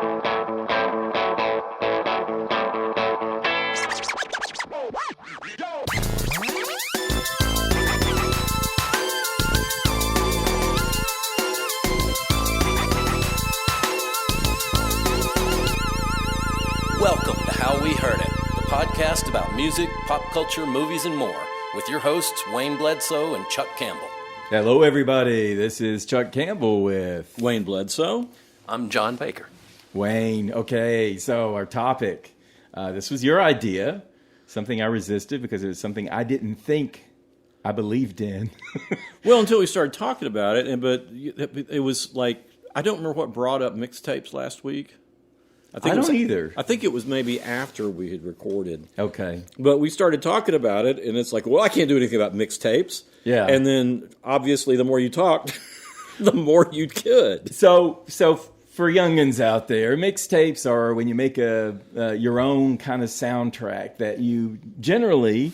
Welcome to How We Heard It, the podcast about music, pop culture, movies, and more, with your hosts Wayne Bledsoe and Chuck Campbell. Hello, everybody. This is Chuck Campbell with Wayne Bledsoe. I'm John Baker. Wayne. Okay, so our topic. This was your idea, something I resisted because it was something I didn't think I believed in. Well, until we started talking about it, but it was like, I don't remember what brought up mixtapes last week. I don't either. I think it was maybe after we had recorded. Okay. But we started talking about it, and it's like, well, I can't do anything about mixtapes. Yeah. And then, obviously, the more you talked, the more you could. So for youngins out there, mixtapes are when you make your own kind of soundtrack that you generally,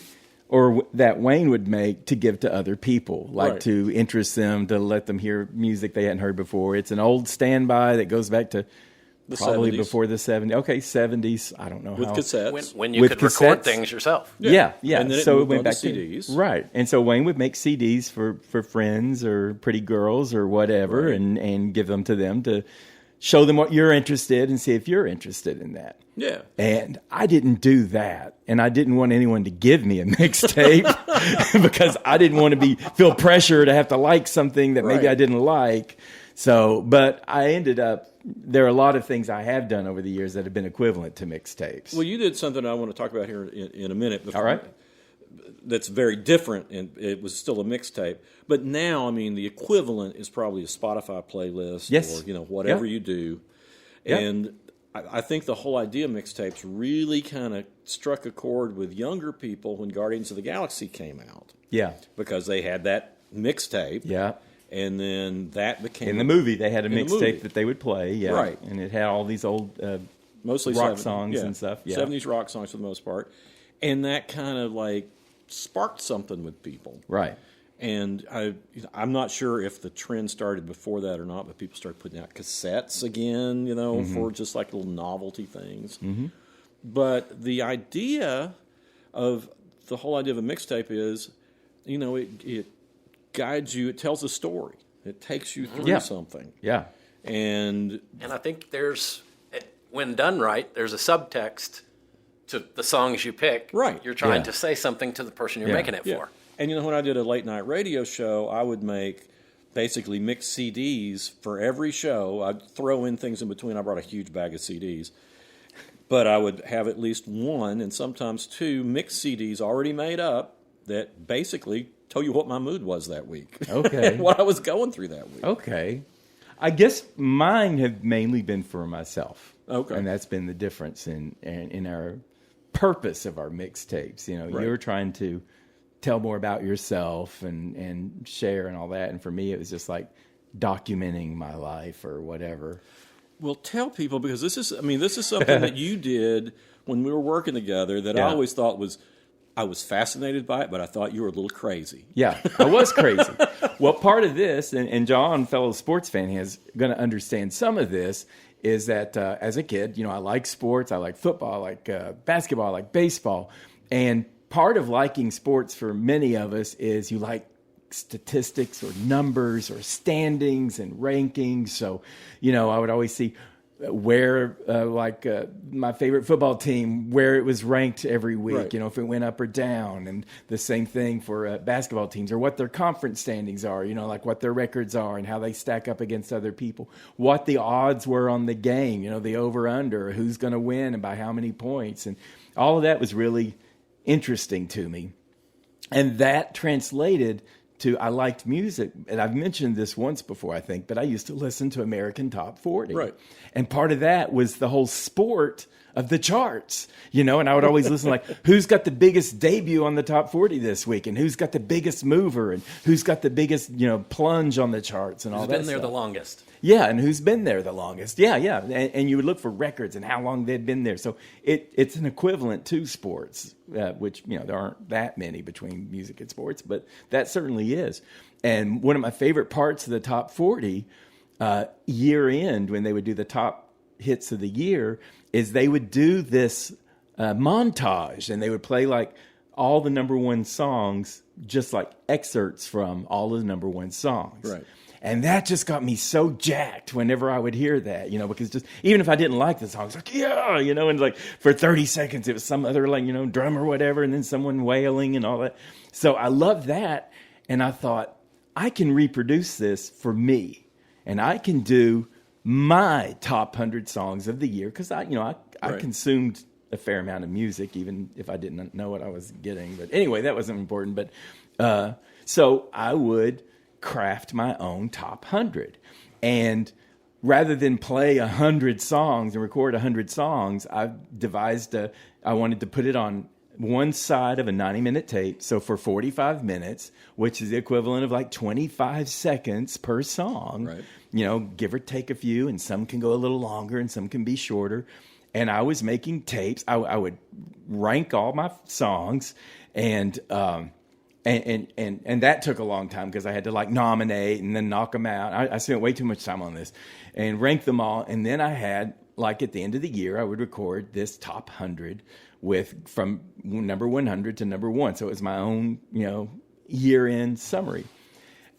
or that Wayne would make to give to other people, like Right. to interest them, to let them hear music they hadn't heard before. It's an old standby that goes back to probably 70s. before the 70s. Okay, 70s. I don't know With how. cassettes. When you With could record cassettes? things yourself. Yeah. And then it so moved went on to back CDs. Right. And so Wayne would make CDs for friends or pretty girls or whatever, Right. and give them to them to show them what you're interested and see if you're interested in that. Yeah. And I didn't do that. And I didn't want anyone to give me a mixtape because I didn't want to feel pressure to have to like something that maybe Right. I didn't like. So, but I ended up, there are a lot of things I have done over the years that have been equivalent to mixtapes. Well, you did something I want to talk about here in a minute. All right. That's very different, and it was still a mixtape. But now, I mean, the equivalent is probably a Spotify playlist, Yes. or whatever Yeah. you do. Yeah. And I think the whole idea of mixtapes really kind of struck a chord with younger people when Guardians of the Galaxy came out, Yeah. because they had that mixtape, Yeah. and then that became In the movie, they had a In the movie. mixtape that they would play, yeah, Right. and it had all these old mostly rock songs and stuff, yeah. 70s rock songs for the most part, and that kind of like sparked something with people. right. And I'm not sure if the trend started before that or not, but people started putting out cassettes again, for just like little novelty things. Mm-hmm. But the idea of the whole idea of a mixtape is, it guides you, it tells a story, it takes you through something. Yeah. And And I think when done right, there's a subtext to the songs you pick. Right. You're trying Yeah. to say something to the person you're Yeah. making it for. And when I did a late night radio show, I would make basically mixed CDs for every show. I'd throw in things in between. I brought a huge bag of CDs. But I would have at least one and sometimes two mixed CDs already made up that basically tell you what my mood was that week. Okay. And what I was going through that week. Okay. I guess mine have mainly been for myself. Okay. And that's been the difference in our purpose of our mixtapes. Right. You're trying to tell more about yourself and share and all that. And for me, it was just like documenting my life or whatever. Well, tell people, because this is something that you did when we were working together that I Yeah. always thought I was fascinated by it, but I thought you were a little crazy. Yeah, I was crazy. Well, part of this, and John, fellow sports fan, is going to understand some of this, is that as a kid, I like sports. I like football, I like basketball, I like baseball. And part of liking sports for many of us is you like statistics or numbers or standings and rankings. So, I would always see where, my favorite football team, where it was ranked every week, Right. if it went up or down. And the same thing for basketball teams, or what their conference standings are, like what their records are and how they stack up against other people, what the odds were on the game, the over-under, who's going to win and by how many points. And all of that was really interesting to me. And that translated to, I liked music, and I've mentioned this once before, I think, but I used to listen to American Top 40. Right. And part of that was the whole sport of the charts, and I would always listen like, who's got the biggest debut on the top 40 this week, and who's got the biggest mover, and who's got the biggest, plunge on the charts and all that Who's been there stuff. the longest? Yeah, and who's been there the longest. Yeah. And you would look for records and how long they'd been there. So it's an equivalent to sports, which, there aren't that many between music and sports, but that certainly is. And one of my favorite parts of the top 40, year end, when they would do the top hits of the year, is they would do this montage, and they would play like all the number one songs, just like excerpts from all of the number one songs. Right. And that just got me so jacked whenever I would hear that, because just even if I didn't like the song, it's like, yeah, and like for 30 seconds, it was some other like, drum or whatever, and then someone wailing and all that. So I loved that. And I thought, I can reproduce this for me, and I can do my top 100 songs of the year. Because I consumed a fair amount of music, even if I didn't know what I was getting. But anyway, that wasn't important. But so I would craft my own top 100, and rather than play 100 songs and record 100 songs, I devised I wanted to put it on one side of a 90-minute tape. So for 45 minutes, which is the equivalent of like 25 seconds per song, right. Give or take a few, and some can go a little longer and some can be shorter. And I was making tapes. I would rank all my songs, and that took a long time because I had to like nominate and then knock them out. I spent way too much time on this and rank them all. And then I had, like at the end of the year, I would record this top 100 from number 100 to number 1. So it was my own, year-end summary.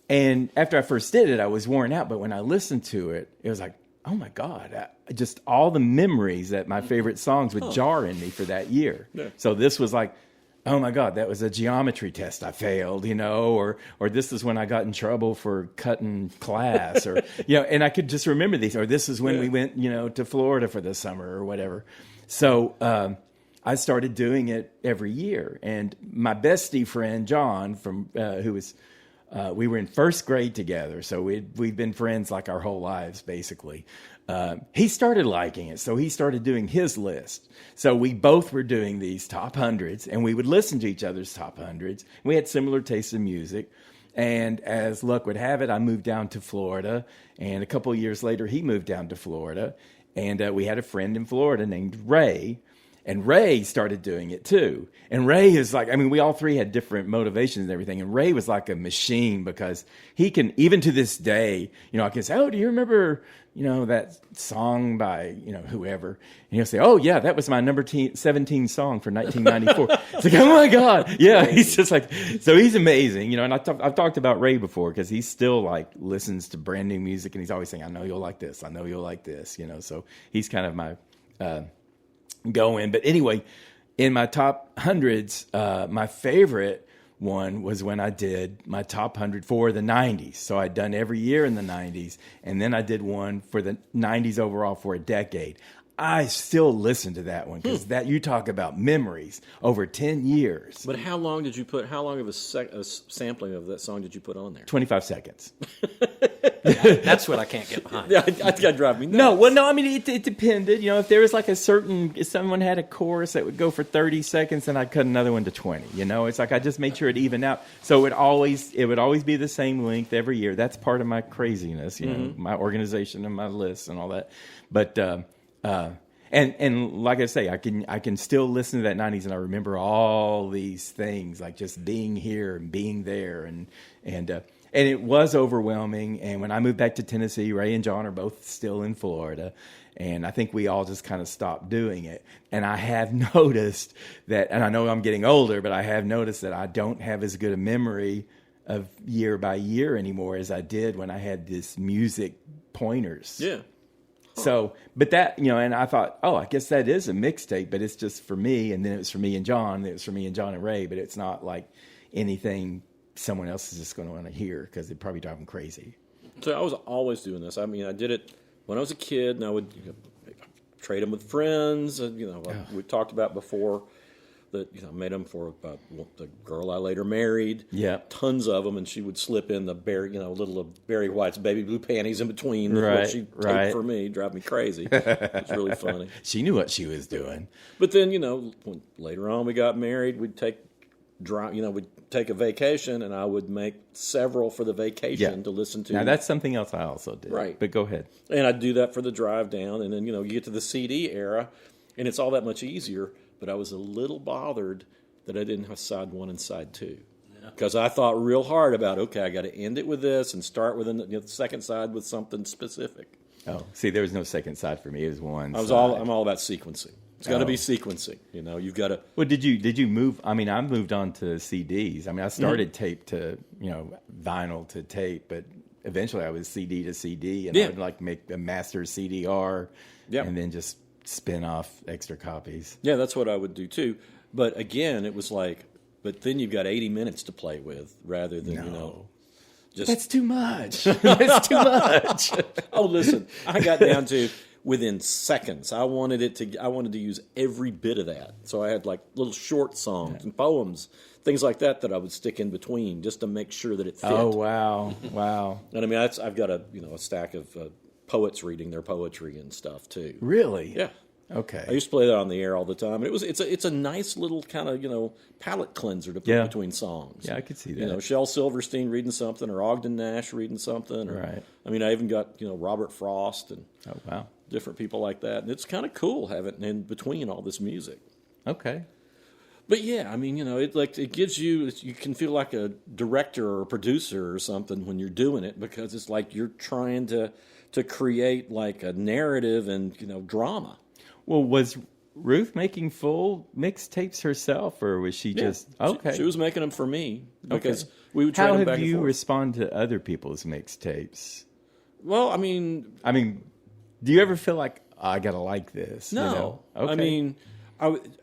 And after I first did it, I was worn out. But when I listened to it, it was like, oh my God, just all the memories that my favorite songs would jar in me for that year. Yeah. So this was like, oh my God, that was a geometry test I failed, or this is when I got in trouble for cutting class, or, and I could just remember these, or this is when we went, to Florida for the summer or whatever. So I started doing it every year. And my bestie friend, John, who was, we were in first grade together. So we've been friends like our whole lives, basically. He started liking it, so he started doing his list. So we both were doing these top 100s, and we would listen to each other's top 100s. We had similar tastes in music, and as luck would have it, I moved down to Florida, and a couple of years later, he moved down to Florida, and we had a friend in Florida named Ray, and Ray started doing it too. And Ray is like, we all three had different motivations and everything. And Ray was like a machine because he can, even to this day, I can say, oh, do you remember, that song by, whoever? And he'll say, oh, yeah, that was my number 17 song for 1994. It's like, oh my God. Yeah. He's just like, so he's amazing, and I've talked about Ray before because he still like listens to brand new music, and he's always saying, I know you'll like this. I know you'll like this, so he's kind of my, go in. But anyway, in my top 100s, my favorite one was when I did my top 100 for the 90s. So I'd done every year in the 90s, and then I did one for the 90s overall for a decade. I still listen to that one because that you talk about memories over 10 years. But how long of a sampling of that song did you put on there? 25 seconds. That's what I can't get behind. Yeah, I think that'd drive me nuts. No, it depended. If there was like if someone had a chorus that would go for 30 seconds, then I'd cut another one to 20. It's like I just made sure it evened out. So it would always be the same length every year. That's part of my craziness, my organization and my lists and all that. But and like I say, I can still listen to that 90s, and I remember all these things, like just being here and being there, and it was overwhelming. And when I moved back to Tennessee, Ray and John are both still in Florida, and I think we all just kind of stopped doing it. And I have noticed that, and I know I'm getting older, but I have noticed that I don't have as good a memory of year by year anymore as I did when I had this music pointers. Yeah. So, but that, and I thought, oh, I guess that is a mixtape, but it's just for me. And then it was for me and John. It was for me and John and Ray, but it's not like anything someone else is just going to want to hear because it'd probably drive them crazy. So I was always doing this. I did it when I was a kid, and I would trade them with friends. We talked about before that I made them for the girl I later married. Yeah, tons of them, and she would slip in the little of Barry White's baby blue panties in between. What she taped for me, drive me crazy. It's really funny. She knew what she was doing. But then when later on we got married, we'd take a vacation, and I would make several for the vacation to listen to. Now that's something else I also did. Right, but go ahead. And I'd do that for the drive down, and then you get to the CD era, and it's all that much easier. But I was a little bothered that I didn't have side 1 and side 2. Because I thought real hard about, okay, I got to end it with this and start with the second side with something specific. Oh, see, there was no second side for me. It was one. I'm all about sequencing. It's got to be sequencing. You've got to. Well, did you move? I mean, I moved on to CDs. I mean, I started tape to vinyl to tape, but eventually I was CD to CD, and I would like make a master CDR, and then just spin off extra copies. Yeah, that's what I would do too. But again, it was like, but then you've got 80 minutes to play with rather than just that's too much. That's too much. Oh, listen, I got down to within seconds. I wanted to use every bit of that. So I had like little short songs and poems, things like that I would stick in between just to make sure that it fit. Oh, wow. And I mean, I've got a stack of poets reading their poetry and stuff too. Really? Yeah. Okay. I used to play that on the air all the time. And it's a nice little kind of, palate cleanser to put between songs. Yeah, I could see that. Shel Silverstein reading something or Ogden Nash reading something. Or, right. I mean, I even got, Robert Frost and different people like that. And it's kind of cool having in between all this music. Okay. But yeah, I mean, it gives you can feel like a director or a producer or something when you're doing it, because it's like you're trying to create like a narrative and, drama. Well, was Ruth making full mixtapes herself, or was she just okay? She was making them for me because we would trade them back and forth. How have you respond to other people's mixtapes? Well, I mean, do you ever feel like I gotta like this? No, Okay. I mean,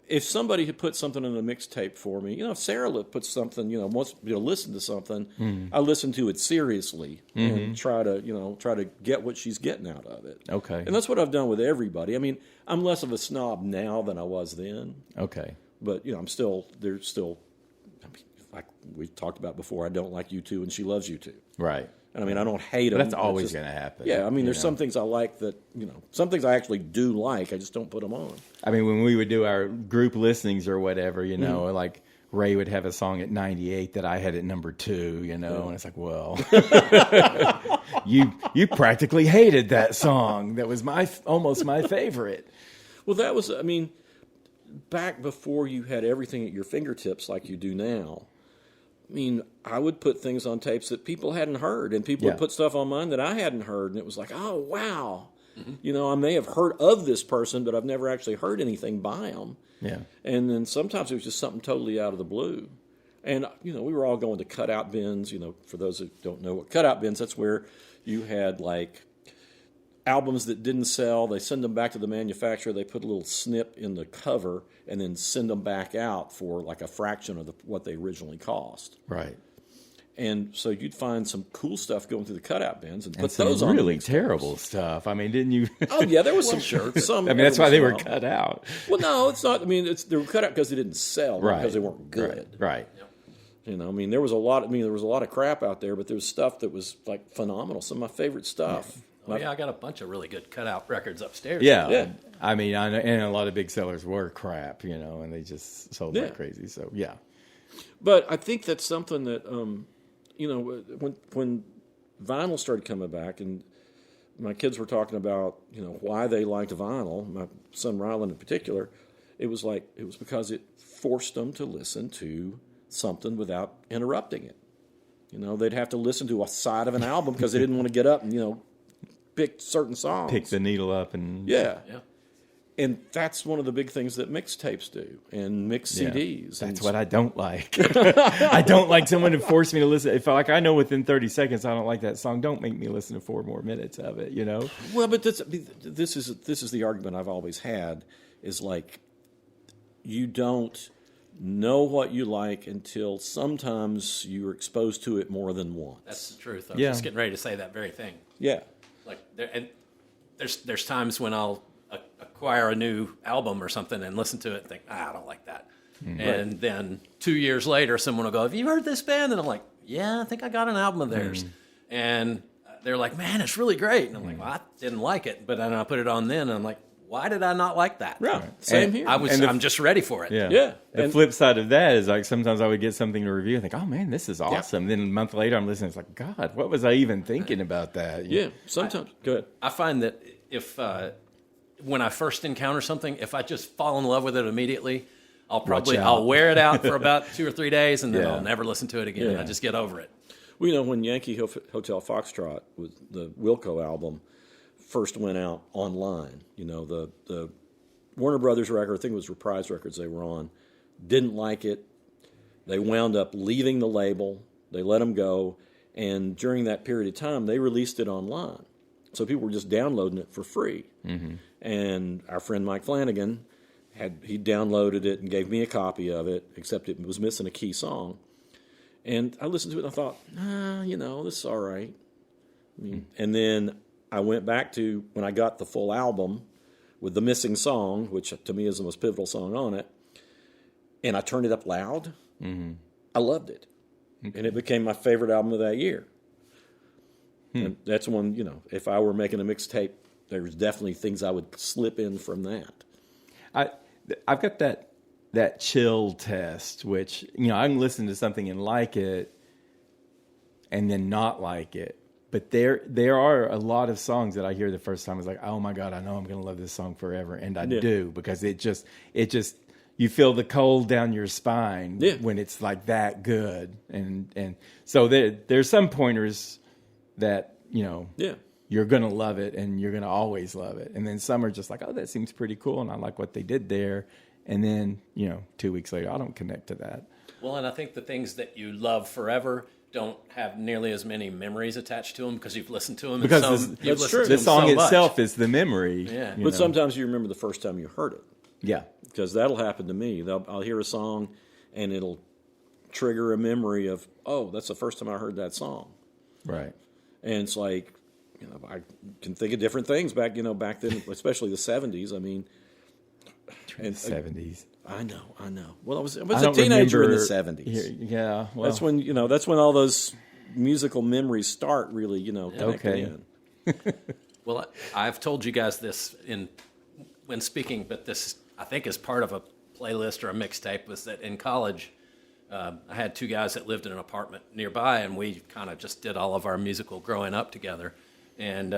if somebody had put something in a mixtape for me, if Sarah puts something, wants to listen to something, I listen to it seriously and try to get what she's getting out of it. Okay. And that's what I've done with everybody. I mean, I'm less of a snob now than I was then. Okay. But there's still, like we talked about before, I don't like U2 and she loves U2. Right. And I mean, I don't hate them. That's always going to happen. Yeah, I mean, there's some things I like that, some things I actually do like. I just don't put them on. I mean, when we would do our group listenings or whatever, like Ray would have a song at 98 that I had at number 2, and it's like, well, you practically hated that song. That was almost my favorite. Well, that was, I mean, back before you had everything at your fingertips like you do now. I mean, I would put things on tapes that people hadn't heard, and people would put stuff on mine that I hadn't heard, and it was like, oh, wow. I may have heard of this person, but I've never actually heard anything by them. Yeah. And then sometimes it was just something totally out of the blue. And, we were all going to cutout bins. For those who don't know what cutout bins, that's where you had, like, albums that didn't sell. They send them back to the manufacturer. They put a little snip in the cover and then send them back out for like a fraction of what they originally cost. Right. And so you'd find some cool stuff going through the cutout bins and put some those on. Really terrible stuff. I mean, didn't you? Oh yeah, there was some shirts. I mean, that's why they were cut out. Well, no, it's not. I mean, they were cut out because they didn't sell, not because they weren't good. Right. I mean, there was a lot. There was a lot of crap out there, but there was stuff that was like phenomenal. Some of my favorite stuff. Yeah. I got a bunch of really good cutout records upstairs. Yeah. I mean, and a lot of big sellers were crap, and they just sold like crazy. So, yeah. But I think that's something that, when vinyl started coming back, and my kids were talking about, why they liked vinyl, my son Ryland in particular, it was because it forced them to listen to something without interrupting it. They'd have to listen to a side of an album because they didn't want to get up and, pick certain songs. Pick the needle up and... Yeah. And that's one of the big things that mixtapes do and mix CDs. That's what I don't like. I don't like someone to force me to listen. If I know within 30 seconds I don't like that song, don't make me listen to 4 more minutes of it, Well, but this is the argument I've always had, is like, you don't know what you like until sometimes you're exposed to it more than once. That's the truth. I was just getting ready to say that very thing. Yeah. Like there's times when I'll acquire a new album or something and listen to it and think, I don't like that. Mm-hmm. And then 2 years later, someone will go, have you heard this band? And I'm like, yeah, I think I got an album of theirs. Mm-hmm. And they're like, man, it's really great. And I'm like, well, I didn't like it. But then I put it on then, and I'm like, why did I not like that? Right. Same here. I'm just ready for it. Yeah. The flip side of that is like sometimes I would get something to review and think, oh man, this is awesome. Yeah. Then a month later I'm listening, it's like, God, what was I even thinking about that? Yeah. Sometimes. Go ahead. I find that if when I first encounter something, if I just fall in love with it immediately, I'll wear it out for about 2 or 3 days, and then I'll never listen to it again. Yeah. I just get over it. Well, when Yankee Hotel Foxtrot was the Wilco album, first went out online. You know, the Warner Brothers record, I think it was Reprise Records they were on, didn't like it. They wound up leaving the label. They let them go. And during that period of time, they released it online. So people were just downloading it for free. Mm-hmm. And our friend Mike Flanagan, he downloaded it and gave me a copy of it, except it was missing a key song. And I listened to it and I thought, this is all right. And then I went back to when I got the full album with the missing song, which to me is the most pivotal song on it, and I turned it up loud. Mm-hmm. I loved it. Okay. And it became my favorite album of that year. And that's one, if I were making a mixtape, there's definitely things I would slip in from that. I've got that chill test, which, I can listen to something and like it and then not like it. But there are a lot of songs that I hear the first time. It's like, oh my God, I know I'm going to love this song forever. And I do, because it just, you feel the cold down your spine when it's like that good. And so there's some pointers that, you're going to love it and you're going to always love it. And then some are just like, oh, that seems pretty cool. And I like what they did there. And then, 2 weeks later, I don't connect to that. Well, and I think the things that you love forever don't have nearly as many memories attached to them because you've listened to them. Because the song itself is the memory. Yeah. But sometimes you remember the first time you heard it. Yeah. Because that'll happen to me. I'll hear a song and it'll trigger a memory of, oh, that's the first time I heard that song. Right. And it's like, I can think of different things back then, especially the 70s. I mean, the 70s. I know. Well, I was a teenager in the 70s. Yeah. Well, that's when all those musical memories start really, connecting in. Well, I've told you guys this when speaking, but this I think is part of a playlist or a mixtape. Was that in college? I had two guys that lived in an apartment nearby, and we kind of just did all of our musical growing up together. And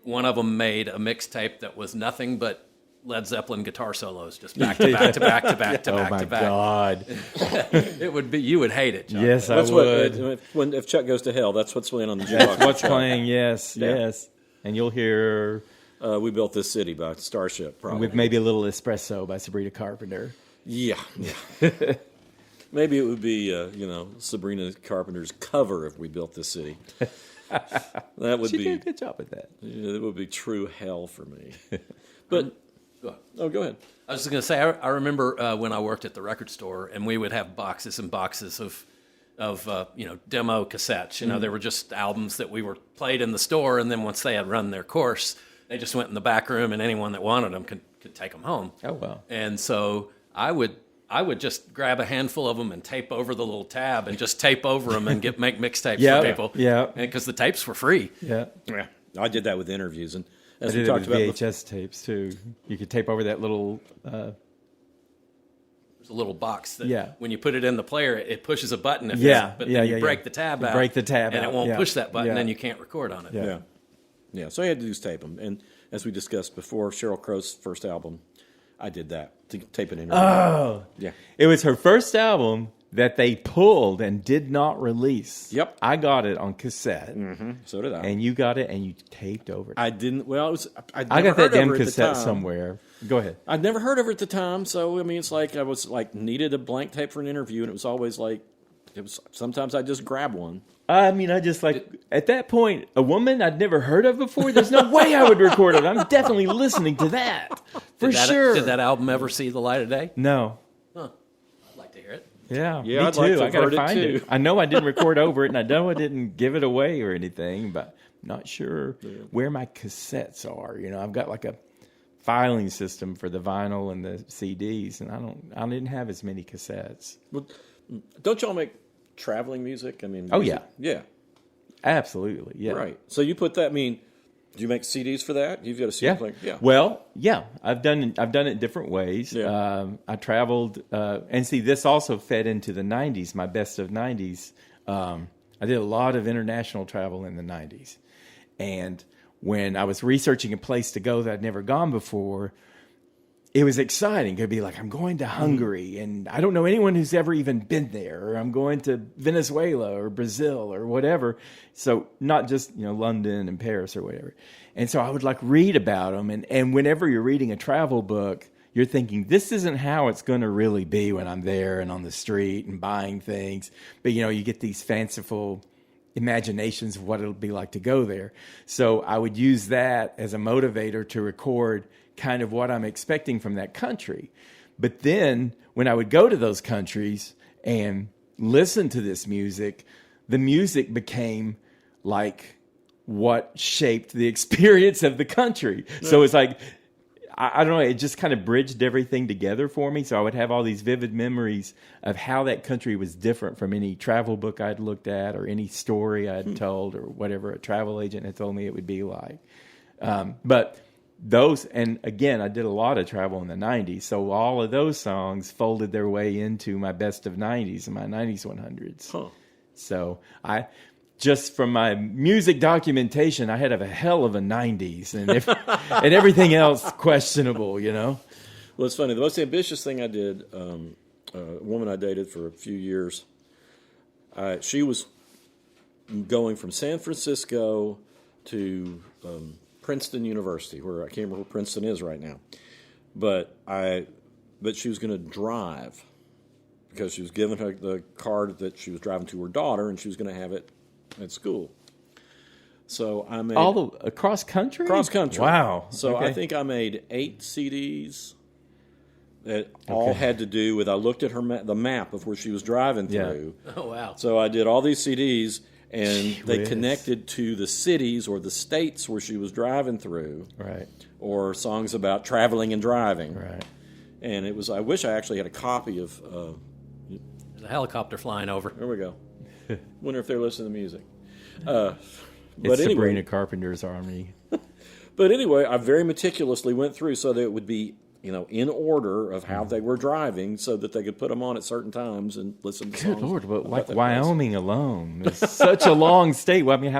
one of them made a mixtape that was nothing but Led Zeppelin guitar solos, just back to back to back to back to back to back. Oh my God! It would be. You would hate it, John. Yes, I would. If Chuck Goes to Hell, that's what's playing on the jukebox. That's what's playing. Yes, yes. And you'll hear "We Built This City" by Starship, probably with maybe a little Espresso by Sabrina Carpenter. Yeah. Maybe it would be Sabrina Carpenter's cover of "We Built This City." That would she be did a good job at that. Yeah, it would be true hell for me. But go ahead. I was just going to say, I remember when I worked at the record store, and we would have boxes and boxes of demo cassettes. There were just albums that we were played in the store, and then once they had run their course, they just went in the back room, and anyone that wanted them could take them home. Oh wow! And so I would just grab a handful of them and tape over the little tab and just tape over them and make mixtapes for people. Yeah, because the tapes were free. Yeah. I did that with interviews, and as I we did talked it with about VHS tapes too. You could tape over that little. There's a little box that when you put it in the player, it pushes a button. But then you break the tab out. Break the tab and out. it won't push that button. Then you can't record on it. Yeah. So I had to do is tape them, and as we discussed before, Sheryl Crow's first album, I did that to tape an interview. Oh, yeah. It was her first album that they pulled and did not release. Yep. I got it on cassette. Mm-hmm. So did I. And you got it and you taped over it. I didn't. Well, it was. I got that damn cassette somewhere. Go ahead. I'd never heard of her at the time, so I mean, it's like I was like needed a blank tape for an interview, and it was always like it was. Sometimes I just grab one. I mean, I just at that point, a woman I'd never heard of before. There's no way I would record it. I'm definitely listening to that for sure. Did that album ever see the light of day? No. Huh. I'd like to hear it. Yeah, me I'd too. Like to I gotta find it. Too. I know I didn't record over it, and I know I didn't give it away or anything, but I'm not sure where my cassettes are. I've got like a filing system for the vinyl and the CDs, and I didn't have as many cassettes. Well, don't y'all make traveling music? I mean, yeah, absolutely, yeah. Right. So you put that. I mean, do you make CDs for that? You've got a CD player. Yeah. Well, yeah, I've done it different ways. Yeah. I traveled, and see, this also fed into the '90s. My best of '90s. I did a lot of international travel in the '90s, and when I was researching a place to go that I'd never gone before, it was exciting. It'd be like, I'm going to Hungary, and I don't know anyone who's ever even been there, or I'm going to Venezuela or Brazil or whatever. So not just London and Paris or whatever. And so I would like read about them. And whenever you're reading a travel book, you're thinking, this isn't how it's going to really be when I'm there and on the street and buying things. But, you get these fanciful imaginations of what it'll be like to go there. So I would use that as a motivator to record kind of what I'm expecting from that country. But then when I would go to those countries and listen to this music, the music became like what shaped the experience of the country. Yeah. So it's like, I don't know, it just kind of bridged everything together for me. So I would have all these vivid memories of how that country was different from any travel book I'd looked at or any story I'd told or whatever a travel agent had told me it would be like. But those, and again, I did a lot of travel in the 90s. So all of those songs folded their way into my best of 90s and my 90s 100s. Huh. So just from my music documentation, I had a hell of a 90s and and everything else questionable, Well, it's funny. The most ambitious thing I did, a woman I dated for a few years, she was going from San Francisco to Princeton University, where I can't remember where Princeton is right now. But she was going to drive because she was given her the card that she was driving to her daughter, and she was going to have it at school. So I made across country. Cross country. Wow. So okay. I think I made 8 CDs that all had to do with. I looked at the map of where she was driving through. Yeah. Oh wow. So I did all these CDs, and they connected to the cities or the states where she was driving through. Right. Or songs about traveling and driving. Right. And it was. I wish I actually had a copy of. There's a helicopter flying over. There we go. Wonder if they're listening to music. It's Sabrina Carpenter's Army. But anyway, I very meticulously went through so that it would be, in order of how they were driving, so that they could put them on at certain times and listen to songs. Good Lord, but like Wyoming alone is such a long state. Well, I mean,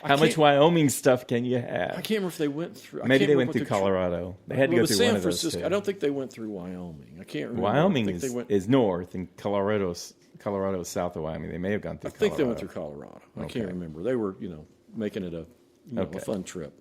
how much Wyoming stuff can you have? I can't remember if they went through. Maybe they went through Colorado. They had to go through one of those two. I don't think they went through Wyoming. I can't remember. Wyoming is north, and Colorado is south of Wyoming. They may have gone through Colorado. I think they went through Colorado. I can't remember. They were, making it a fun trip.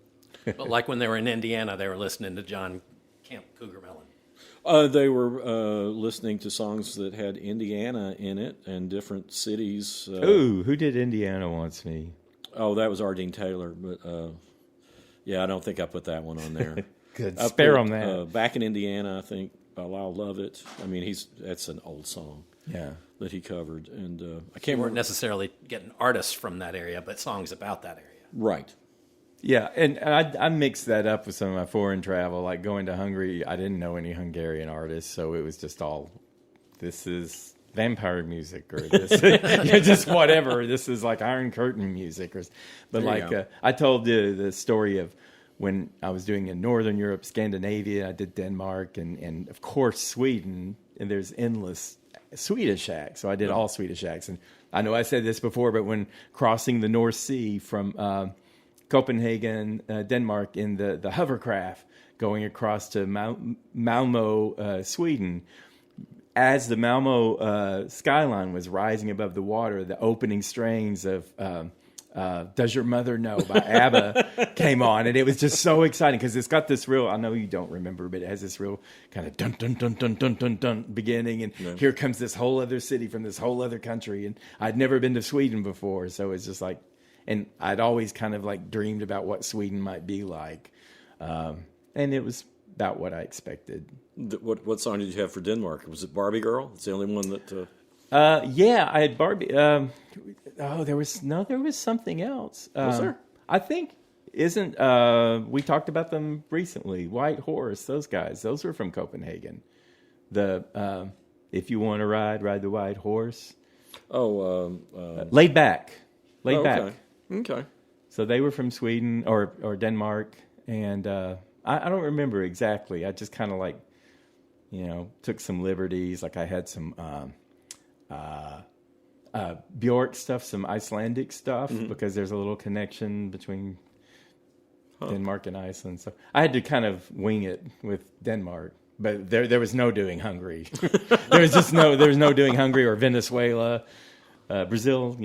But like when they were in Indiana, they were listening to John Camp Cougar Melon. They were listening to songs that had Indiana in it and different cities. Who did Indiana Wants Me? Oh, that was Ardeen Taylor. But, I don't think I put that one on there. Good. Spare him that. Back in Indiana, I think, by Lyle Lovett. I mean, that's an old song. Yeah. That he covered. And I can't You remember. weren't necessarily getting artists from that area, but songs about that area. Right. Yeah, and I mixed that up with some of my foreign travel. Like going to Hungary, I didn't know any Hungarian artists, so it was just all, this is vampire music, or this, just whatever. This is like Iron Curtain music, but I told the story of when I was doing in Northern Europe, Scandinavia. I did Denmark, and of course Sweden, and there's endless Swedish acts. So I did all Swedish acts, and I know I said this before, but when crossing the North Sea from Copenhagen, Denmark, in the hovercraft going across to Malmo, Sweden, as the Malmo skyline was rising above the water, the opening strains of Does Your Mother Know by ABBA came on, and it was just so exciting because it's got this real, I know you don't remember, but it has this real kind of dun dun dun dun dun dun dun beginning, and here comes this whole other city from this whole other country, and I'd never been to Sweden before, so it's just like, and I'd always kind of like dreamed about what Sweden might be like, and it was about what I expected. What song did you have for Denmark? Was it Barbie Girl? It's the only one that... Yeah, I had Barbie. There was something else. Was there? I think we talked about them recently. White Horse, those guys. Those were from Copenhagen. If you want to ride the White Horse. Laid Back. Laid Back. Okay. So they were from Sweden or Denmark, and I don't remember exactly. I just kind of like, took some liberties. Like I had some Bjork stuff, some Icelandic stuff, because there's a little connection between Denmark and Iceland. So I had to kind of wing it with Denmark, but there was no doing Hungary. there was no doing Hungary or Venezuela. Brazil,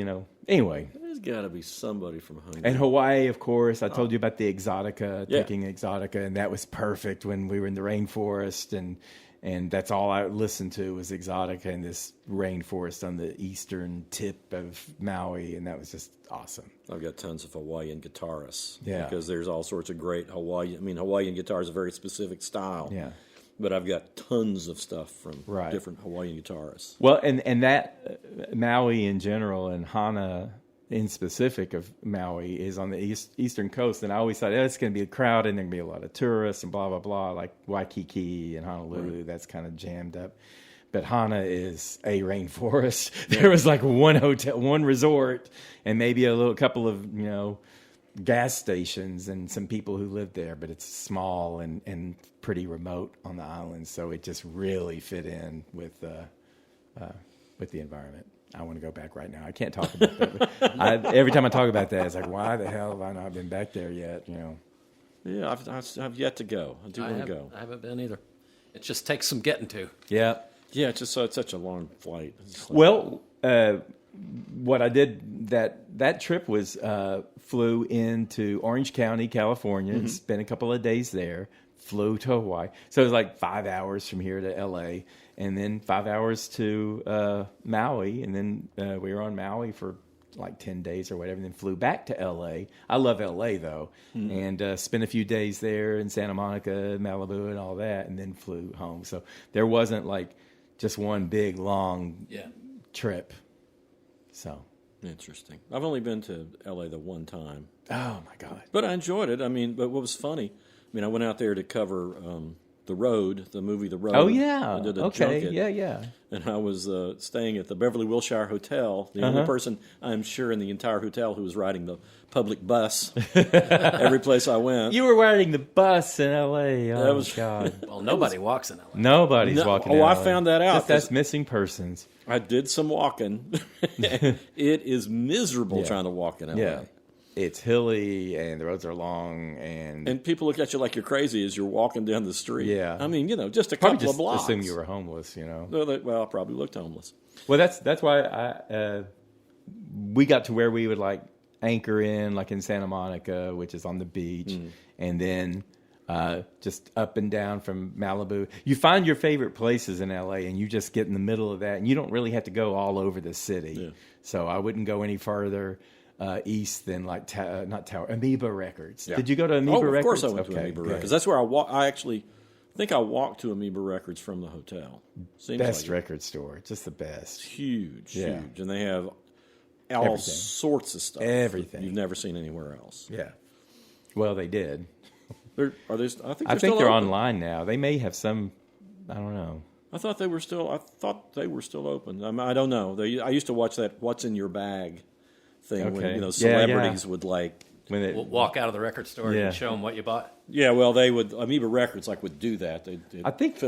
Anyway. There's got to be somebody from Hungary. And Hawaii, of course. I told you about the Exotica, taking Exotica, and that was perfect when we were in the rainforest, and that's all I listened to was Exotica in this rainforest on the eastern tip of Maui, and that was just awesome. I've got tons of Hawaiian guitarists. Yeah. Because there's all sorts of great Hawaiian guitar is a very specific style. Yeah. But I've got tons of stuff from Right. different Hawaiian guitarists. Well, and that Maui in general and Hana in specific of Maui is on the eastern coast, and I always thought it's going to be a crowd and there's going to be a lot of tourists and blah blah blah, like Waikiki and Honolulu. Right. That's kind of jammed up. But Hana is a rainforest. There was like one hotel, one resort, and maybe a couple of gas stations and some people who lived there. But it's small and pretty remote on the island, so it just really fit in with the environment. I want to go back right now. I can't talk about that. Every time I talk about that, it's like, why the hell have I not been back there yet? Yeah, I've yet to go. I do want to go. I haven't been either. It just takes some getting to. Yeah. Yeah, it's such a long flight. Well, what I did that trip was flew into Orange County, California, spent a couple of days there, flew to Hawaii. So it was like 5 hours from here to L.A., and then 5 hours to Maui, and then we were on Maui for like 10 days or whatever, and then flew back to L.A. I love L.A., though, and spent a few days there in Santa Monica, Malibu, and all that, and then flew home. So there wasn't like just one big, long trip. So interesting. I've only been to L.A. the one time. Oh, my God. But I enjoyed it. But what was funny, I went out there to cover The Road, the movie The Road. Oh, yeah. I did a okay. junket. Yeah. And I was staying at the Beverly Wilshire Hotel, the only person, I'm sure, in the entire hotel who was riding the public bus every place I went. You were riding the bus in L.A. Oh, God. Well, nobody walks in LA. Nobody's walking in Oh, LA. I found that out. That's missing persons. I did some walking. It is miserable trying to walk in LA. Yeah. It's hilly, and the roads are long, and people look at you like you're crazy as you're walking down the street. Yeah. Just a probably couple of blocks. assume you were homeless, Well, I probably looked homeless. Well, that's why we got to where we would like anchor in, like in Santa Monica, which is on the beach, and then just up and down from Malibu. You find your favorite places in LA, and you just get in the middle of that, and you don't really have to go all over the city. Yeah. So I wouldn't go any further east than like not Tower Amoeba Records. Yeah. Did you go to Amoeba Records? Of course I went to Amoeba Records. That's where I actually think I walked to Amoeba Records from the hotel. Seems best like record store, just the best. It's huge, and they have all sorts of stuff. Everything you've never seen anywhere else. Yeah. Well, they did. I think they're online now. They may have some. I don't know. I thought they were still open. I don't know. I used to watch that "What's in Your Bag" thing when celebrities would like when they walk out of the record store and show them what you bought. Yeah, well, they would. Amoeba Records would do that. I think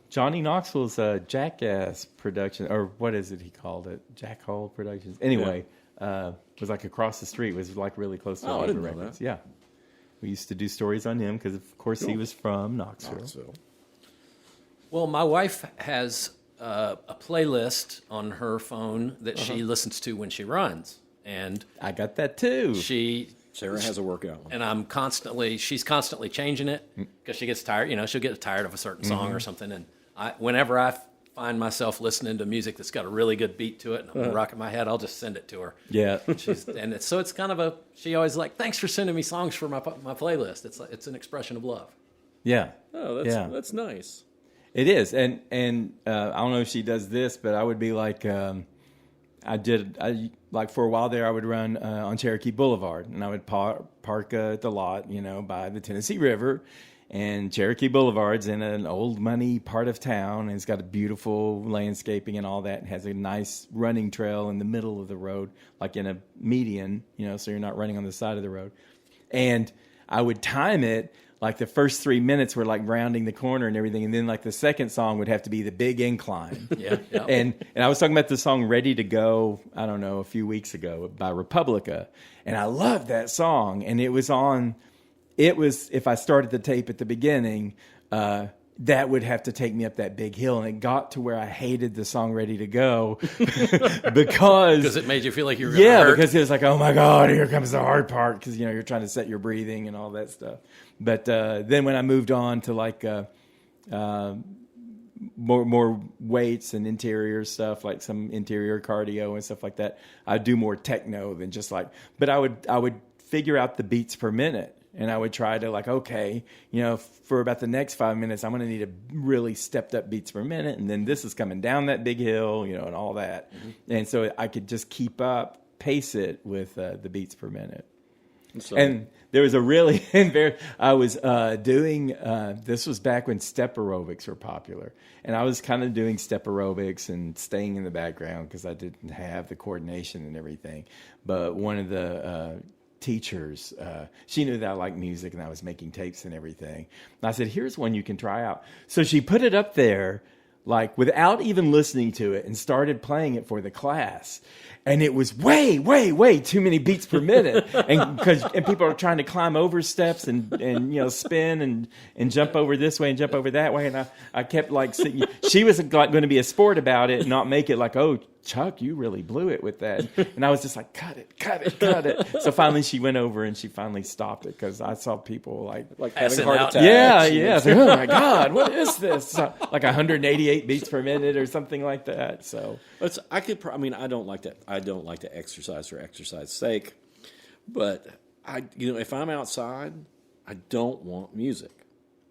Johnny Knoxville's Jackass production, or what is it he called it? Jack Hole Productions. Anyway, was like across the street. Was like really close to Amoeba Records. That. Yeah, we used to do stories on him because, of course, he was from Knoxville. Well, my wife has a playlist on her phone that she listens to when she runs, and I got that too. Sarah has a workout one. And she's constantly changing it because she gets tired. She'll get tired of a certain song or something. And whenever I find myself listening to music that's got a really good beat to it and I'm rocking my head, I'll just send it to her. Yeah. So it's kind of she always like, thanks for sending me songs for my playlist. It's an expression of love. Yeah. Oh, that's nice. It is. And I don't know if she does this, but I would be like, like for a while there, I would run on Cherokee Boulevard, and I would park at the lot, by the Tennessee River. And Cherokee Boulevard's in an old money part of town, and it's got a beautiful landscaping and all that, and has a nice running trail in the middle of the road, like in a median, so you're not running on the side of the road. And I would time it. Like the first 3 minutes were like rounding the corner and everything, and then like the second song would have to be the big incline. Yeah. And I was talking about the song "Ready to Go," I don't know, a few weeks ago by Republica, and I loved that song. And it was if I started the tape at the beginning, that would have to take me up that big hill. And it got to where I hated the song Ready to Go because it made you feel like you were going to hurt. because it was like, oh my God, here comes the hard part. Because, you're trying to set your breathing and all that stuff. But then when I moved on to like more weights and interior stuff, like some interior cardio and stuff like that, I'd do more techno than just like, but I would figure out the beats per minute. And I would try to like, okay, for about the next 5 minutes, I'm going to need a really stepped up beats per minute. And then this is coming down that big hill, and all that. Mm-hmm. And so I could just pace it with the beats per minute. And there was a really, I was doing, this was back when step aerobics were popular. And I was kind of doing step aerobics and staying in the background because I didn't have the coordination and everything. But one of the teachers, she knew that I liked music and I was making tapes and everything. And I said, here's one you can try out. So she put it up there like without even listening to it and started playing it for the class. And it was way, way, way too many beats per minute. And people are trying to climb over steps and spin and jump over this way and jump over that way. And I kept like, she was like going to be a sport about it and not make it like, oh, Chuck, you really blew it with that. And I was just like, cut it. So finally she went over and she finally stopped it because I saw people like having heart attacks. Yeah. I was like, oh my God, what is this? So, like 188 beats per minute or something like that. So I don't like that. I don't like to exercise for exercise's sake. But if I'm outside, I don't want music.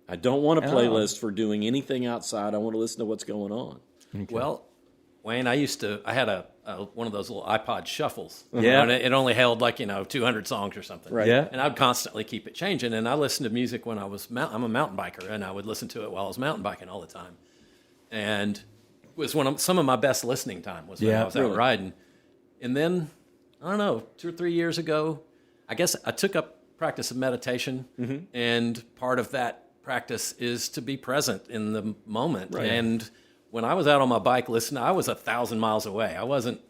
I don't want a playlist for doing anything outside. I want to listen to what's going on. Okay. Well, Wayne, I had a one of those little iPod shuffles. Yeah. And it only held 200 songs or something. Right. Yeah. And I'd constantly keep it changing. And I listened to music when I'm a mountain biker, and I would listen to it while I was mountain biking all the time. And it was some of my best listening time was when I was out riding. And then, I don't know, 2 or 3 years ago, I guess I took up practice of meditation. Mm-hmm. And part of that practice is to be present in the moment. Right. And when I was out on my bike listening, I was 1,000 miles away. I wasn't,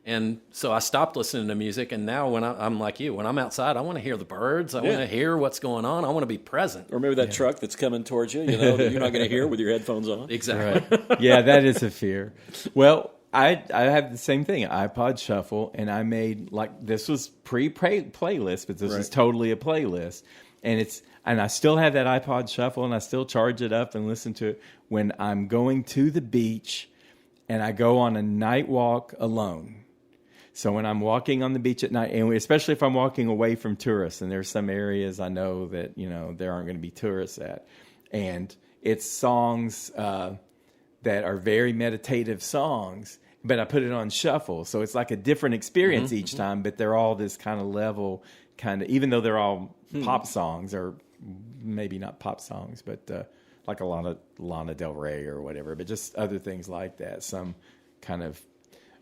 and so I stopped listening to music. And now when I'm like you, when I'm outside, I want to hear the birds. I want to hear what's going on. I want to be present. Or maybe that truck that's coming towards you, that you're not going to hear with your headphones on. Exactly. Right. Yeah, that is a fear. Well, I have the same thing, iPod Shuffle, and I made this was pre-playlist, but this is totally a playlist, and I still have that iPod Shuffle, and I still charge it up and listen to it when I'm going to the beach, and I go on a night walk alone. So when I'm walking on the beach at night, and especially if I'm walking away from tourists, and there's some areas I know that there aren't going to be tourists at, and it's songs that are very meditative songs, but I put it on shuffle. So it's like a different experience each time, but they're all this kind of level, even though they're all pop songs, or maybe not pop songs, but like a lot of Lana Del Rey or whatever, but just other things like that. Some kind of,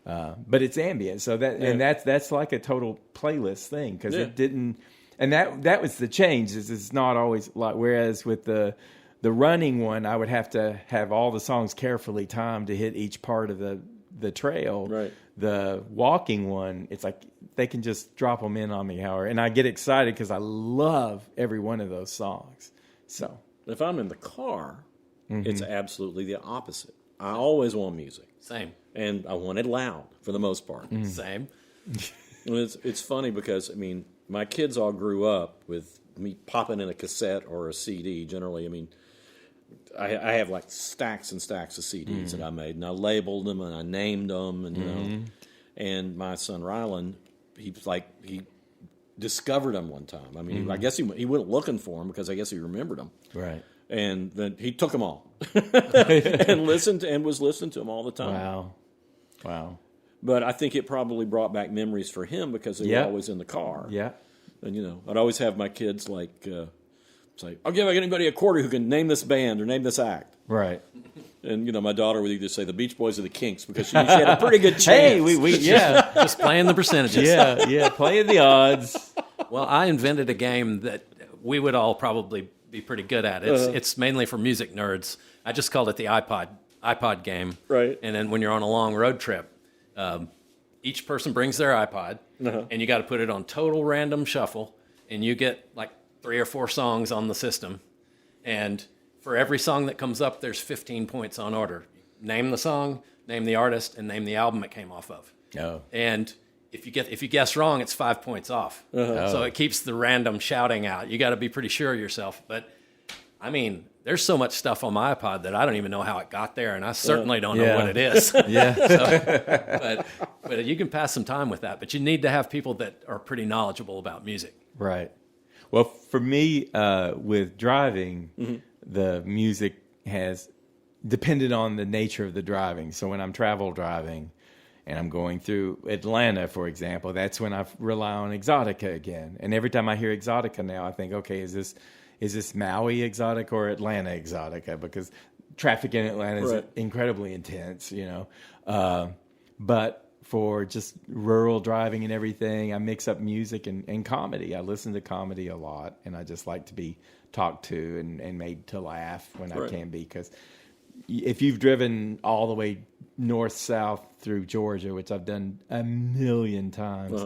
but it's ambient. So and that's like a total playlist thing because it didn't, and that was the change. Is it's not always like, whereas with the running one, I would have to have all the songs carefully timed to hit each part of the trail. Right. The walking one, it's like they can just drop them in on me, however. And I get excited because I love every one of those songs. So if I'm in the car, it's absolutely the opposite. I always want music. Same. And I want it loud for the most part. Same. And it's funny because, my kids all grew up with me popping in a cassette or a CD generally. I have like stacks and stacks of CDs that I made, and I labeled them and I named them, and and my son Rylan, he discovered them one time. I guess he went looking for them because I guess he remembered them. right. And then he took them all and was listening to them all the time. Wow. But I think it probably brought back memories for him because they were always in the car. Yeah. And I'd always have my kids say, "I'll give anybody a quarter who can name this band or name this act." Right. And my daughter would either say the Beach Boys or the Kinks because she had a pretty good chance. Hey, we Just playing the percentages. yeah, playing the odds. Well, I invented a game that we would all probably be pretty good at. It's mainly for music nerds. I just called it the iPod game. Right. And then when you're on a long road trip, each person brings their iPod, and you got to put it on total random shuffle, and you get like 3 or 4 songs on the system, and for every song that comes up, there's 15 points on order. Name the song, name the artist, and name the album it came off of. Oh. And if you guess wrong, it's 5 points off. So it keeps the random shouting out. You got to be pretty sure of yourself. But I mean, there's so much stuff on my iPod that I don't even know how it got there, and I certainly don't know what it is. But you can pass some time with that. But you need to have people that are pretty knowledgeable about music. Right. Well, for me, with driving, the music has depended on the nature of the driving. So when I'm travel driving and I'm going through Atlanta, for example, that's when I rely on Exotica again. And every time I hear Exotica now, I think, okay, is this Maui Exotica or Atlanta Exotica? Because traffic in Atlanta is incredibly intense, you know. But for just rural driving and everything, I mix up music and comedy. I listen to comedy a lot, and I just like to be talked to and made to laugh when I can be. Because if you've driven all the way north-south through Georgia, which I've done a million times,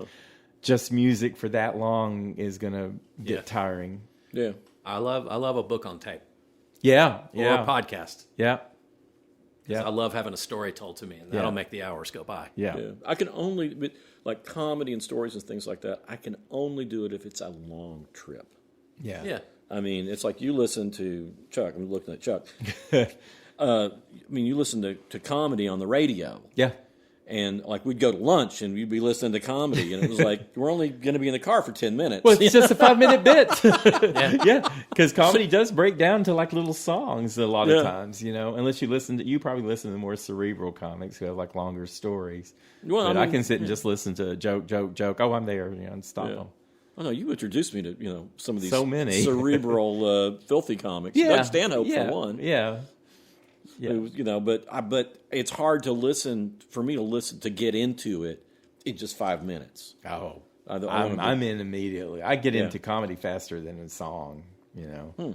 just music for that long is going to get tiring. Yeah. I love a book on tape. Yeah. Or a podcast. Yeah. I love having a story told to me, and that'll make the hours go by. Yeah. I can only, like comedy and stories and things like that, I can only do it if it's a long trip. Yeah. Yeah. I mean, it's like you listen to Chuck. I'm looking at Chuck. I mean, you listen to comedy on the radio. Yeah. And like we'd go to lunch and you'd be listening to comedy, and it was like we're only going to be in the car for 10 minutes. Well, it's just a 5-minute bit. Yeah, because comedy does break down to like little songs a lot of times, you know. Unless you probably listen to more cerebral comics who have like longer stories. Well, but I can sit and just listen to a joke. Oh, I'm there, you know, and stop them. Oh no, you introduced me to some of these many filthy comics. Yeah, Doug Stanhope for one. Yeah. Yeah. But it's hard to listen for me to get into it in just 5 minutes. Oh, I'm in immediately. I get into comedy faster than a song, you know,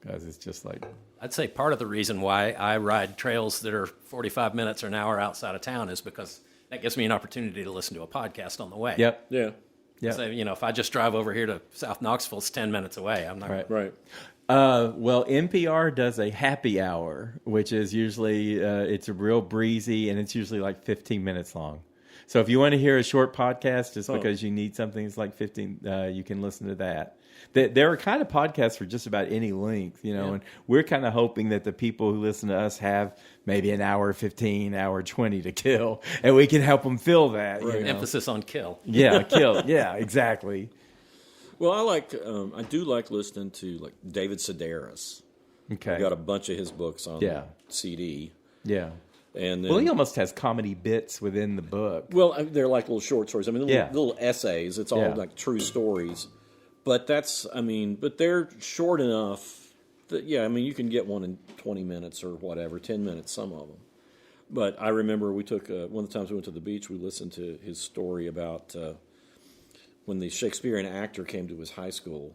because it's just like. I'd say part of the reason why I ride trails that are 45 minutes or an hour outside of town is because that gives me an opportunity to listen to a podcast on the way. Yep. Yeah. Yeah. So, if I just drive over here to South Knoxville, it's 10 minutes away. I'm not Right. Well, NPR does a happy hour, which is usually it's a real breezy, and it's usually like 15 minutes long. So if you want to hear a short podcast just because you need something that's like 15, you can listen to that. There are kind of podcasts for just about any length, and we're kind of hoping that the people who listen to us have maybe an hour 15, hour 20 to kill, and we can help them fill that. Right. Emphasis on kill. Yeah, kill. Yeah, exactly. Well, I do like listening to like David Sedaris. Okay. I got a bunch of his books on CD. Yeah. And then, he almost has comedy bits within the book. Well, they're like little short stories. I mean, little essays. It's all like true stories. But but they're short enough that, you can get one in 20 minutes or whatever, 10 minutes, some of them. But I remember we took, one of the times we went to the beach, we listened to his story about when the Shakespearean actor came to his high school,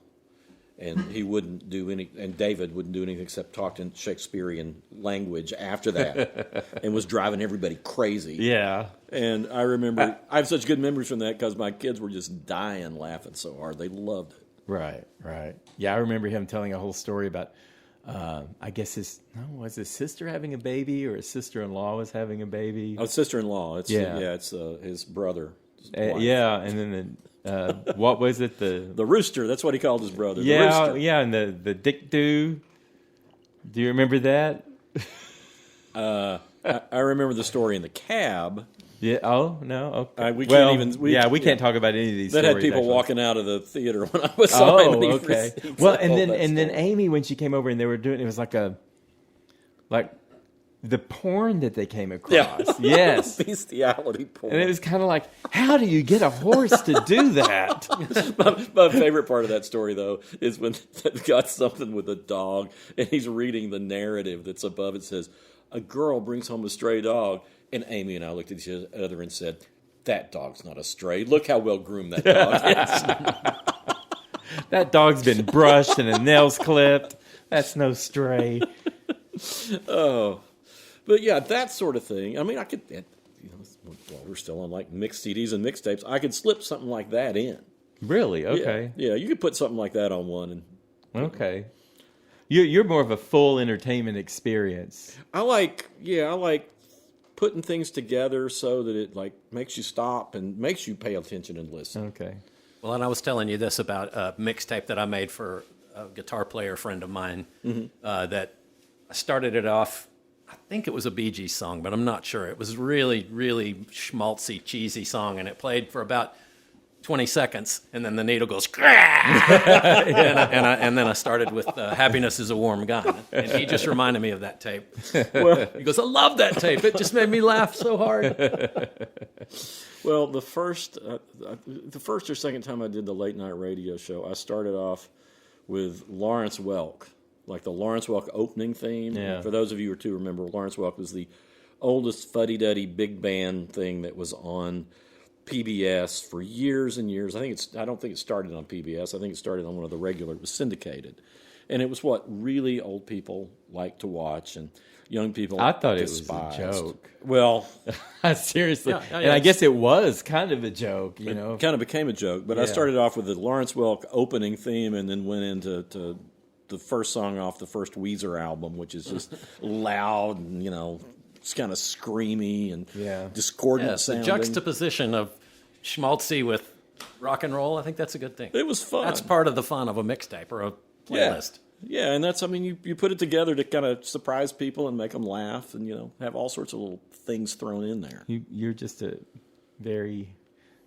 and he wouldn't do and David wouldn't do anything except talk in Shakespearean language after that, and was driving everybody crazy. Yeah. And I remember, I have such good memories from that because my kids were just dying laughing so hard. They loved it. Right. Yeah, I remember him telling a whole story about, I guess was his sister having a baby or his sister-in-law was having a baby? Oh, sister-in-law. It's his brother. Yeah, and then what was it? The rooster. That's what he called his brother. Yeah, the rooster. Yeah, and the dick do. Do you remember that? I remember the story in the cab. Yeah. Oh no. Okay. We can't talk about any of these. That stories, had people actually. walking out of the theater when I was. Oh, okay. Well, and then Amy, when she came over and they were doing, it was like the porn that they came across. Yeah. Yes. Bestiality porn. And it was kind of like, how do you get a horse to do that? My favorite part of that story, though, is when they've got something with a dog, and he's reading the narrative that's above. It says, a girl brings home a stray dog, and Amy and I looked at each other and said, that dog's not a stray. Look how well groomed that dog is. That dog's been brushed and the nails clipped. That's no stray. Oh. But yeah, that sort of thing. I mean, I could, we're still on like mixed CDs and mixtapes. I could slip something like that in. Really? Okay. Yeah, you could put something like that on one. Okay. You're more of a full entertainment experience. I like putting things together so that it like makes you stop and makes you pay attention and listen. Okay. Well, and I was telling you this about a mixtape that I made for a guitar player friend of mine. That I started it off. I think it was a Bee Gees song, but I'm not sure. It was really, really schmaltzy, cheesy song, and it played for about 20 seconds, and then the needle goes, and then I started with "Happiness Is a Warm Gun," and he just reminded me of that tape. Well, He goes, "I love that tape. It just made me laugh so hard." well, the first or second time I did the late night radio show, I started off with Lawrence Welk, like the Lawrence Welk opening theme. Yeah. For those of you who remember, Lawrence Welk was the oldest fuddy-duddy big band thing that was on PBS for years and years. I don't think it started on PBS. I think it started on one of the regular. It was syndicated, and it was what really old people like to watch and young people. I thought despised. it was a joke. Well, Seriously, Yeah, and I guess it was kind of a joke. You know, it kind of became a joke. But I Yeah. started off with the Lawrence Welk opening theme, and then went into the first song off the first Weezer album, which is just loud and it's kind of screamy and discordant Yes, the sounding. juxtaposition of schmaltzy with rock and roll. I think that's a good thing. It was fun. That's part of the fun of a mixtape or a playlist. Yeah, and you put it together to kind of surprise people and make them laugh and, have all sorts of little things thrown in there. you're just a very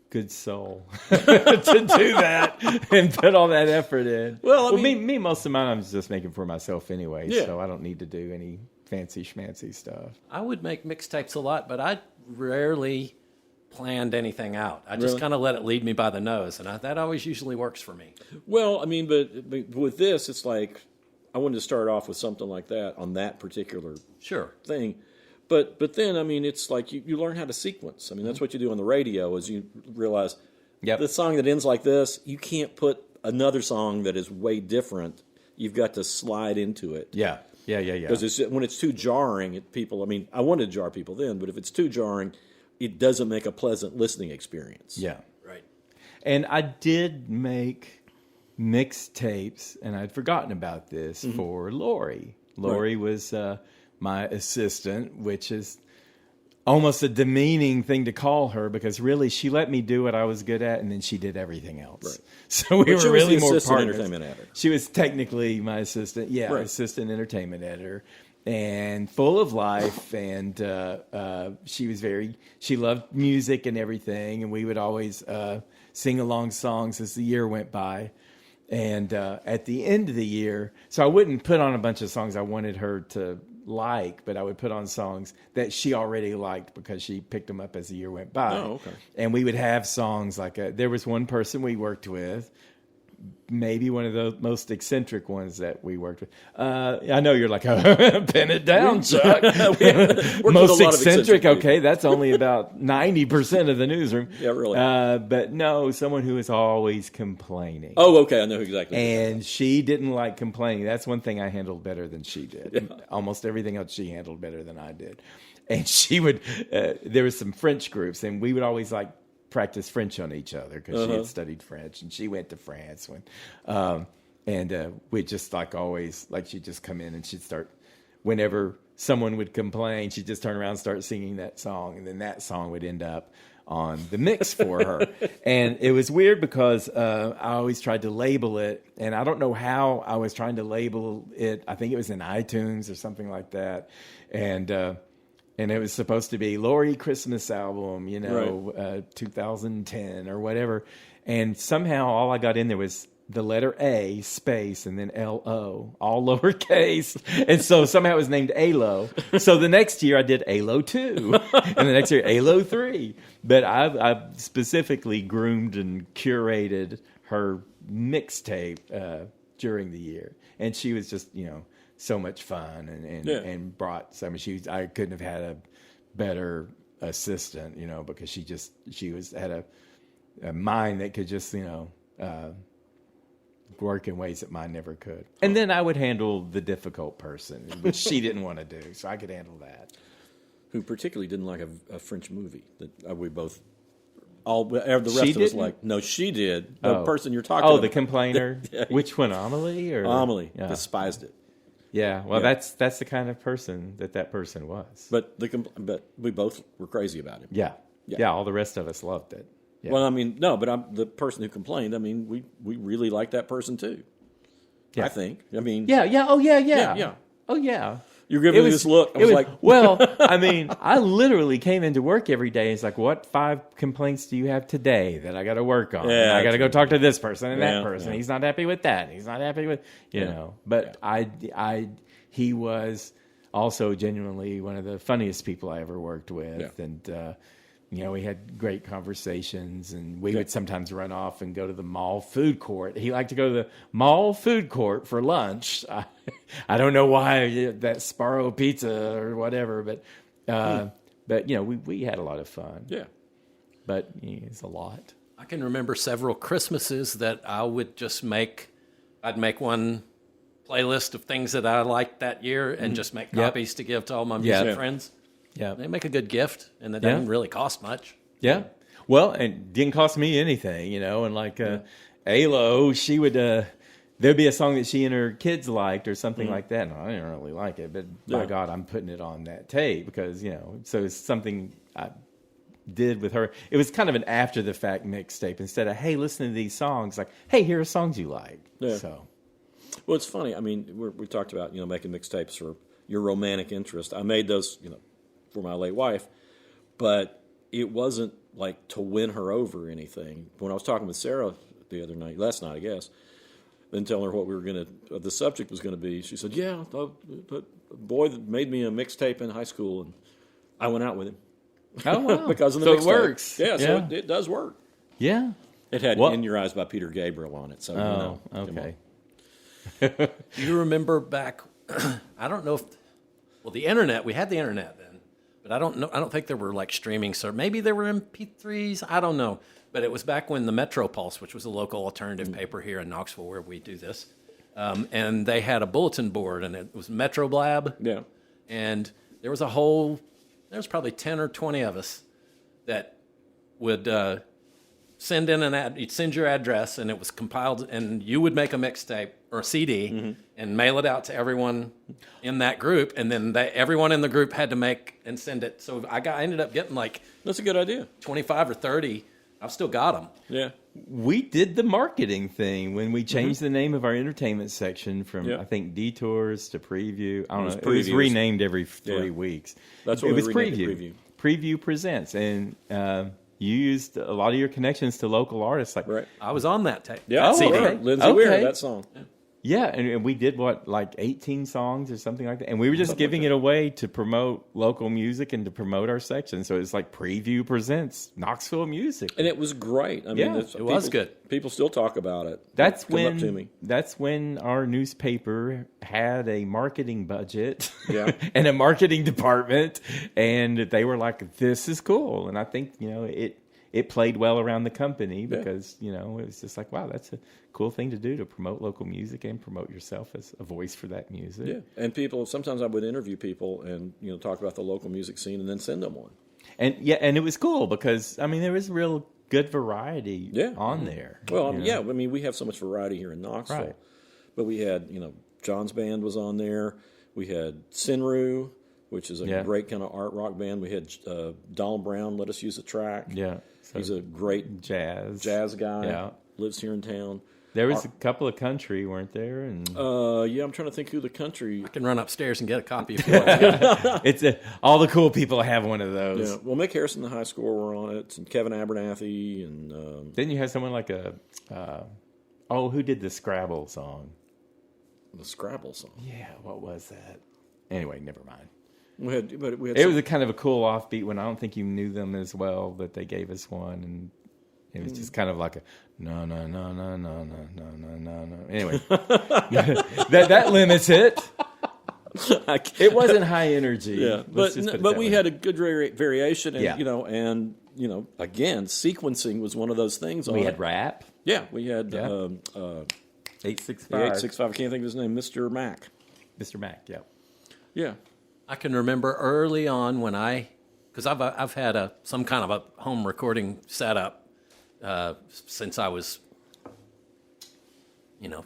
good soul to do that and put all that effort in. Well, I mean- me, most of mine I'm just making for myself anyway, Yeah. so I don't need to do any fancy schmancy stuff. I would make mixtapes a lot, but I rarely planned anything out. I just Really? kind of let it lead me by the nose, and that always usually works for me. Well, I mean, but with this, it's like I wanted to start off with something like that on that particular Sure. thing. But then, I mean, it's like you learn how to sequence. I mean, that's what you do on the radio is you realize Yep. the song that ends like this, you can't put another song that is way different. You've got to slide into it. Yeah. Because when it's too jarring, I wanted to jar people then, but if it's too jarring, it doesn't make a pleasant listening experience. Yeah. Right. And I did make mixtapes, and I'd forgotten about this for Lori. Lori was my assistant, which is almost a demeaning thing to call her because really she let me do what I was good at, and then she did everything else. Right. So we But she were was really the more assistant partners. entertainment editor. She was technically my assistant, Right. assistant entertainment editor, and full of life. And she loved music and everything, and we would always sing along songs as the year went by. And at the end of the year, so I wouldn't put on a bunch of songs I wanted her to like, but I would put on songs that she already liked because she picked them up as the year went by. Oh, okay. And we would have songs like there was one person we worked with, maybe one of the most eccentric ones that we worked with. I know you're like, pin it down, Chuck. Worked with a Most lot of eccentric, people. okay, that's only about 90% of the newsroom. Yeah, really. But no, someone who is always complaining. Oh, okay, I know exactly. And she didn't like complaining. That's one thing I handled better than she did. Almost everything else she handled better than I did. And she would, there was some French groups, and we would always like practice French on each other because she had studied French, and she went to France and we'd just like always, like she'd just come in and she'd start, whenever someone would complain, she'd just turn around and start singing that song, and then that song would end up on the mix for her. And it was weird because I always tried to label it, and I don't know how I was trying to label it. I think it was in iTunes or something like that. And it was supposed to be Lori Christmas album, 2010 or whatever. And somehow all I got in there was the letter A, space, and then L-O, all lowercase. And so somehow it was named ALO. So the next year I did ALO 2. And the next year ALO 3. But I specifically groomed and curated her mixtape during the year. And she was just, so much fun and brought some. I couldn't have had a better assistant, because she had a mind that could just, work in ways that mine never could. And then I would handle the difficult person, which she didn't want to do, so I could handle that. Who particularly didn't like a French movie that we both. The rest She of us didn't? like. No, she did. The person you're talking Oh, about. the complainer. Which one, Amelie? Or Amelie Yeah. despised it. Yeah, well, Yeah. that's the kind of person that person was. But we both were crazy about him. Yeah. Yeah. Yeah, all the rest of us loved it. Yeah. Well, I mean, no, but I'm the person who complained. I mean, we really like that person too. Yeah. I think. I mean, yeah, oh yeah. Yeah. Oh yeah. You're giving me this look. I was like, well, I mean, I literally came into work every day. It's like, what 5 complaints do you have today that I got to work on? Yeah, I got to go talk to this person and Yeah, that person. yeah. He's not happy with that. He's not happy with, you know. But he was also genuinely one of the funniest people I ever worked with, Yeah. and you know, we had great conversations, and we would sometimes run off and go to the mall food court. He liked to go to the mall food court for lunch. I don't know why, that Sparrow pizza or whatever, but you know, we had a lot of fun. yeah. But it's a lot. I can remember several Christmases that I would just I'd make one playlist of things that I liked that year and just make copies to give to all my music Yeah. friends. Yeah. They make a good gift, and it doesn't really cost much. Yeah. Well, and didn't cost me anything, you know, and like Alo, she would there'd be a song that she and her kids liked or something like that. And I didn't really like it, but by God, I'm putting it on that tape because, you know, so it's something I did with her. It was kind of an after the fact mixtape instead of, hey, listen to these songs, like, hey, here are songs you like. Yeah. So Well, it's funny. I mean, we talked about, you know, making mixtapes for your romantic interest. I made those, you know, for my late wife, but it wasn't like to win her over or anything. When I was talking with Sarah last night, I guess, then telling her what we were going to, the subject was going to be, she said, yeah, the boy that made me a mixtape in high school, and I went out with him. oh, wow. Because of the So it mixtape. works. Yeah, so Yeah. it does work. Yeah. It had Well- In Your Eyes by Peter Gabriel on it. So, you Oh, know, come on. okay. Do you remember back? I don't know if, well, the internet. We had the internet then, but I don't know. I don't think there were like streaming. So maybe there were MP3s. I don't know. But it was back when the Metro Pulse, which was a local alternative paper here in Knoxville, where we do this, and they had a bulletin board, and it was Metro Blab. Yeah. And there was probably 10 or 20 of us that would send in you'd send your address, and it was compiled, and you would make a mixtape or a CD and mail it out to everyone in that group, and then everyone in the group had to make and send it. So I ended up getting like That's a good idea. 25 or 30. I've still got them. Yeah. We did the marketing thing when we changed the name of our entertainment section from, Yeah. I think, Detours to Preview. I don't was know. It was Previews. renamed every 3 Yeah. weeks. That's what it we was renamed Preview. it, Preview. Preview Presents. And you used a lot of your connections to local artists. Like, Right. I was on that tape. Yeah. Oh, CD. okay. Lindsay Weir, Okay. that song. Yeah, and we did like 18 songs or something like that, and we were just giving it away to promote local music and to promote our section. So it's like Preview Presents Knoxville music. And it was great. I mean, Yeah, it was good. People still talk about it. That's Come up to me. That's when our newspaper had a marketing budget, Yeah. and a marketing department, and they were like, "This is cool." And I think it played well around the company because it was just like, wow, that's a cool thing to do to promote local music and promote yourself as a voice for that music. Yeah. And sometimes I would interview people and talk about the local music scene and then send them one. And it was cool because I mean there was real good variety on there. Well, I mean, we have so much variety here in Knoxville. Right. But we had, John's band was on there. We had Sinru, which is a great kind of art rock band. We had Donald Brown let us use a track. Yeah. So He's a great jazz guy. Yeah. Lives here in town. There was a couple of country, weren't there? And I'm trying to think who the country. I can run upstairs and get a copy if you want. it's all the cool people have one of those. Yeah. Well, Mick Harrison, the high score, were on it, and Kevin Abernathy, and Didn't you have someone like who did the Scrabble song? the Scrabble song. Yeah, what was that? Anyway, never mind. We had It was a kind of a cool offbeat one. I don't think you knew them as well, but they gave us one, and it was just kind of like a no. Anyway, that limits it. It wasn't high energy. Yeah, Let's just put it but that we way. had a good variation, and Yeah. again, sequencing was one of those things. We on had it. rap. Yeah, we had 865. 865. I can't think of his name. Mr. Mac. Mr. Mac. Yeah. Yeah. I can remember early on when because I've had some kind of a home recording setup since I was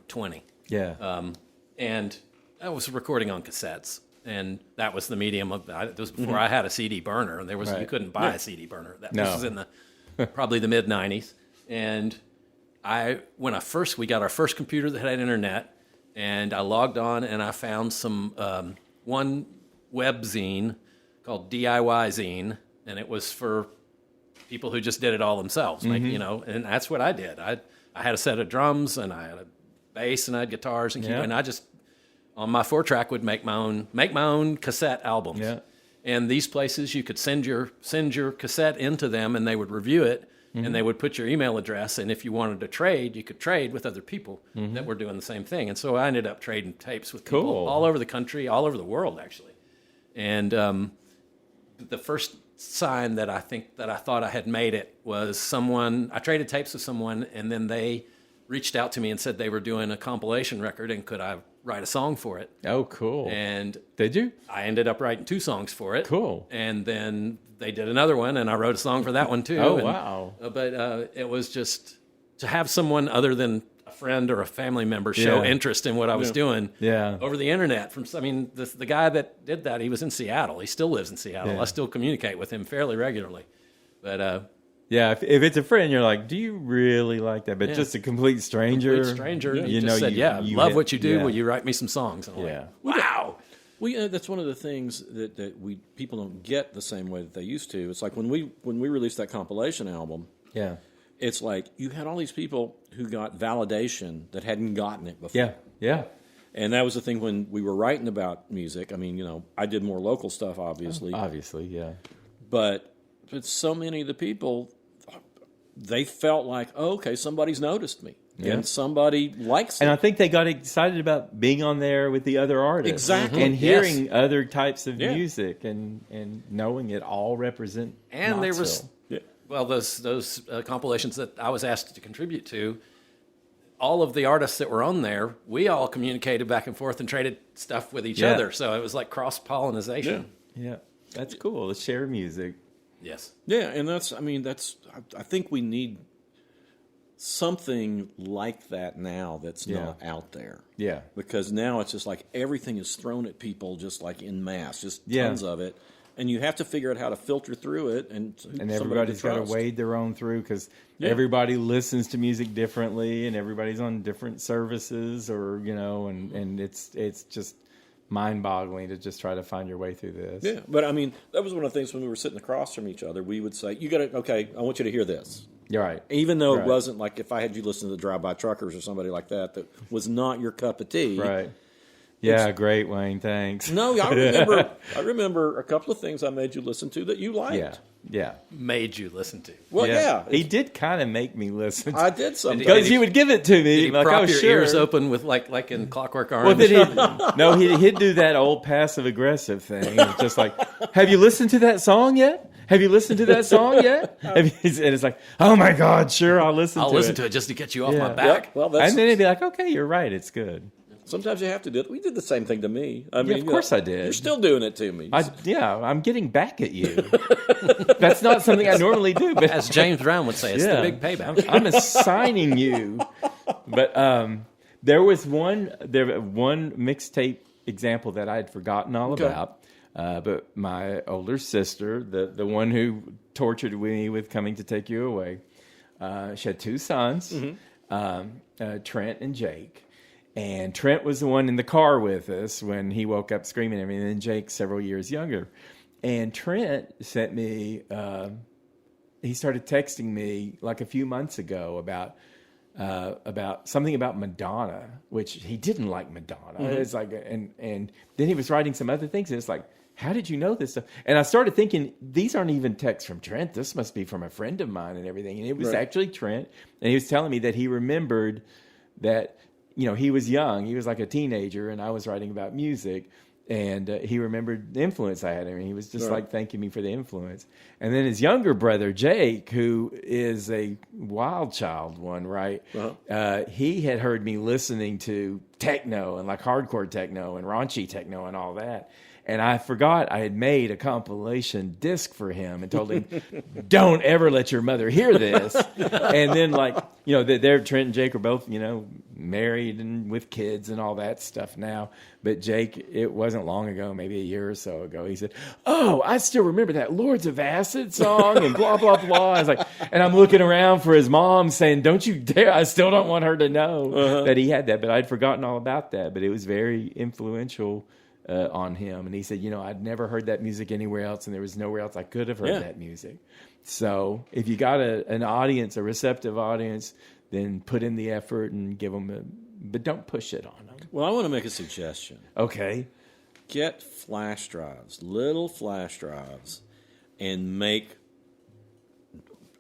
20. Yeah. And I was recording on cassettes, and that was the medium of. It was before I had a CD burner, and you couldn't buy a CD burner. This was in the probably the mid '90s, and we got our first computer that had internet, and I logged on and I found some one web zine called DIY Zine, and it was for people who just did it all themselves, and that's what I did. I had a set of drums, and I had a bass, and I had guitars and keyboard, and I just on my 4-track would make my own cassette albums. Yeah. And these places you could send your cassette into them, and they would review it, and they would put your email address, and if you wanted to trade, you could trade with other people that were doing the same thing. And so I ended up trading tapes with people all over the country, all over the world actually. And the first sign that I thought I had made it was I traded tapes with someone, and then they reached out to me and said they were doing a compilation record, and could I write a song for it? Oh, cool. And did you? I ended up writing 2 songs for it. Cool. And then they did another one, and I wrote a song for that one too. Oh, wow. But it was just to have someone other than a friend or a family member show interest in what I was doing over the internet. The guy that did that, he was in Seattle. He still lives in Seattle. I still communicate with him fairly regularly. But if it's a friend, you're like, do you really like that? But just a complete stranger. You just said, love what you do. Will you write me some songs? And I'm like, wow. That's one of the things that people don't get the same way that they used to. It's like when we released that compilation album. Yeah. It's like you had all these people who got validation that hadn't gotten it before. Yeah. Yeah. And that was the thing when we were writing about music. I mean, I did more local stuff, obviously. Obviously, yeah. But so many of the people, they felt like, oh, okay, somebody's noticed me. Yeah. And somebody likes it. And I think they got excited about being on there with the other artists. Exactly. And hearing other types of music and knowing it all represent And there was, well, those compilations that I was asked to contribute to, all of the artists that were on there, we all communicated back and forth and traded stuff with each other. So it was like cross-pollination. Yeah. That's cool. Let's share music. Yes. Yeah, and I think we need something like that now that's not out there. Yeah. Because now it's just like everything is thrown at people just like in mass, just tons of it. And you have to figure out how to filter through it. And everybody's got to wade their own through because everybody listens to music differently and everybody's on different services and it's just mind-boggling to just try to find your way through this. Yeah, but I mean, that was one of the things when we were sitting across from each other, we would say, I want you to hear this. You're right. Even though it wasn't like if I had you listen to the Drive-By Truckers or somebody like that was not your cup of tea. Right. Yeah, great, Wayne. Thanks. No, I remember a couple of things I made you listen to that you liked. Yeah. Made you listen to. Well, yeah. He did kind of make me listen. I did sometimes. Because he would give it to me. Did he like, prop your sure. ears open with like in Clockwork Orange? Well, he'd do that old passive-aggressive thing. It's just like, have you listened to that song yet? Have you listened to that song yet? And it's like, oh my God, sure, I'll listen to it just to get you off my back. Yep. Well, and then he'd be like, okay, you're right, it's good. Sometimes you have to do it. We did the same thing to me. I mean, of course I did. You're still doing it to me. I'm getting back at you. That's not something I normally do. But as James Brown would say, it's the big payback. I'm assigning you. But there was one mixtape example that I had forgotten all about. But my older sister, the one who tortured me with coming to take you away, she had 2 sons, Trent and Jake. And Trent was the one in the car with us when he woke up screaming at me, and then Jake several years younger. And Trent sent me, he started texting me like a few months ago about something about Madonna, which he didn't like Madonna. It's like, and then he was writing some other things, and it's like, how did you know this stuff? And I started thinking, these aren't even texts from Trent. This must be from a friend of mine and everything. And it was actually Trent, and he was telling me that he remembered that, he was young. He was like a teenager, and I was writing about music. And he remembered the influence I had. I mean, he was just like thanking me for the influence. And then his younger brother, Jake, who is a wild child one, right? He had heard me listening to techno and like hardcore techno and raunchy techno and all that. And I forgot I had made a compilation disc for him and told him, don't ever let your mother hear this. And then, like, Trent and Jake are both, married and with kids and all that stuff now. But Jake, it wasn't long ago, maybe a year or so ago, he said, oh, I still remember that Lords of Acid song and blah, blah, blah. I was like, and I'm looking around for his mom saying, don't you dare. I still don't want her to know that he had that. But I'd forgotten all about that. But it was very influential on him. And he said, I'd never heard that music anywhere else, and there was nowhere else I could have heard that music. So if you got an audience, a receptive audience, then put in the effort and give them but don't push it on them. Well, I want to make a suggestion. Okay. Get flash drives, little flash drives, and make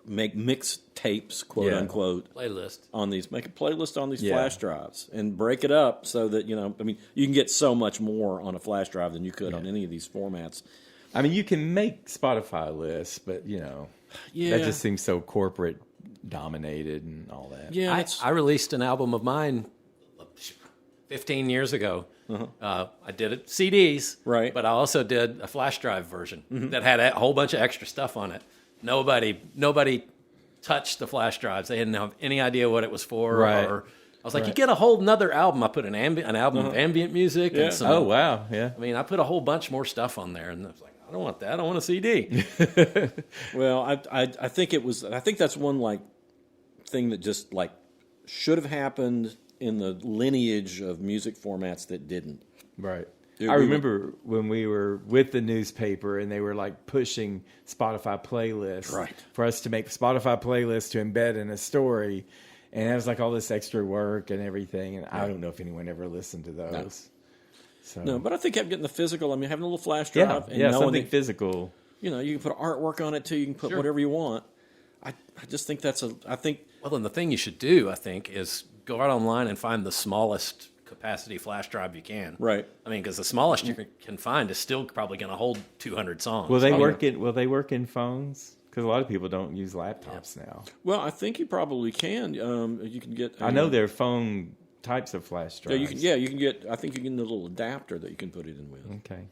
mixtapes, quote unquote, Playlist on these. Make a playlist on these flash drives and break it up so that you can get so much more on a flash drive than you could on any of these formats. I mean, you can make Spotify lists, but that just seems so corporate dominated and all that. Yeah, I released an album of mine 15 years ago. I did it CDs, right? But I also did a flash drive version that had a whole bunch of extra stuff on it. Nobody touched the flash drives. They didn't have any idea what it was for. Right. Or I was like, you get a whole nother album. I put an album of ambient music and some. Oh wow, yeah. I mean, I put a whole bunch more stuff on there, and I was like, I don't want that. I want a CD. Well, I think it was. I think that's one thing that just should have happened in the lineage of music formats that didn't. Right. I remember when we were with the newspaper and they were pushing Spotify playlists for us to make Spotify playlists to embed in a story. And it was all this extra work and everything. And I don't know if anyone ever listened to those. No. So. No, but I think getting the physical, having a little flash drive. And something physical. You can put artwork on it too. You can put whatever you want. I just think Well, then the thing you should do, I think, is go out online and find the smallest capacity flash drive you can. Right. Because the smallest you can find is still probably going to hold 200 songs. Will they work in phones? Because a lot of people don't use laptops now. Well, I think you probably can. You can get. I know there are phone types of flash drives. You can get. I think you can get a little adapter that you can put it in with. Okay.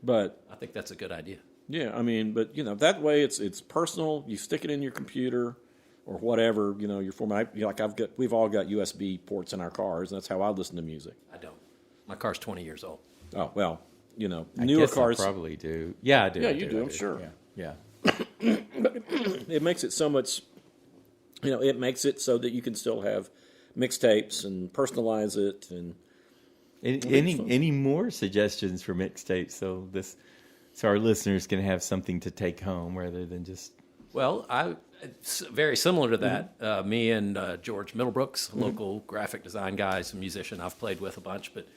But I think that's a good idea. Yeah, but that way it's personal. You stick it in your computer or whatever, your format. We've all got USB ports in our cars, and that's how I listen to music. I don't. My car's 20 years old. Oh well, I newer guess cars I probably do. Yeah, I do. Yeah, you do. I'm sure. Yeah. It makes it so much. It makes it so that you can still have mixtapes and personalize it. And any more suggestions for mixtapes so our listeners can have something to take home rather than just. Well, it's very similar to that. Me and George Middlebrooks, a local graphic design guy, a musician I've played with a bunch, but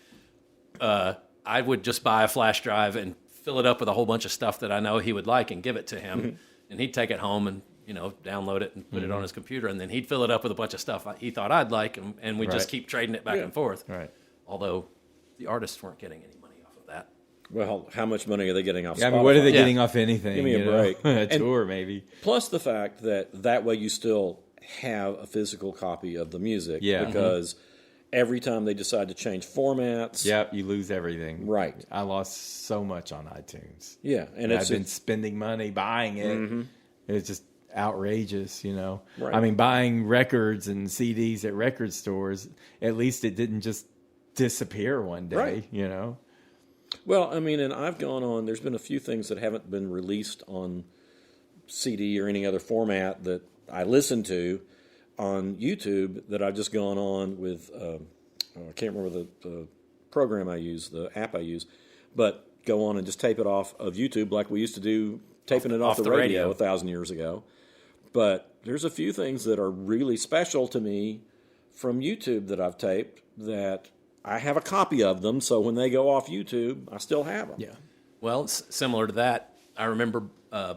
I would just buy a flash drive and fill it up with a whole bunch of stuff that I know he would like and give it to him, and he'd take it home and download it and put it on his computer, and then he'd fill it up with a bunch of stuff he thought I'd like, and we'd just keep trading it back and forth. Right. Although the artists weren't getting any money off of that. Well, how much money are they getting off? Yeah, Spotify? what are they getting off anything? Give me a break. A tour, maybe. Plus the fact that way you still have a physical copy of the music. Yeah. Because every time they decide to change formats. Yeah, you lose everything. Right. I lost so much on iTunes. Yeah. And I've been spending money buying it. Mm-hmm. It's just outrageous, Right. Buying records and CDs at record stores, at least it didn't just disappear one day, right. Well, and I've gone on, there's been a few things that haven't been released on CD or any other format that I listen to on YouTube that I've just gone on with, I can't remember the program I use, the app I use, but go on and just tape it off of YouTube like we used to do, taping it off the radio 1,000 years ago. But there's a few things that are really special to me from YouTube that I've taped that I have a copy of them, so when they go off YouTube, I still have them. Yeah. Well, it's similar to that. I remember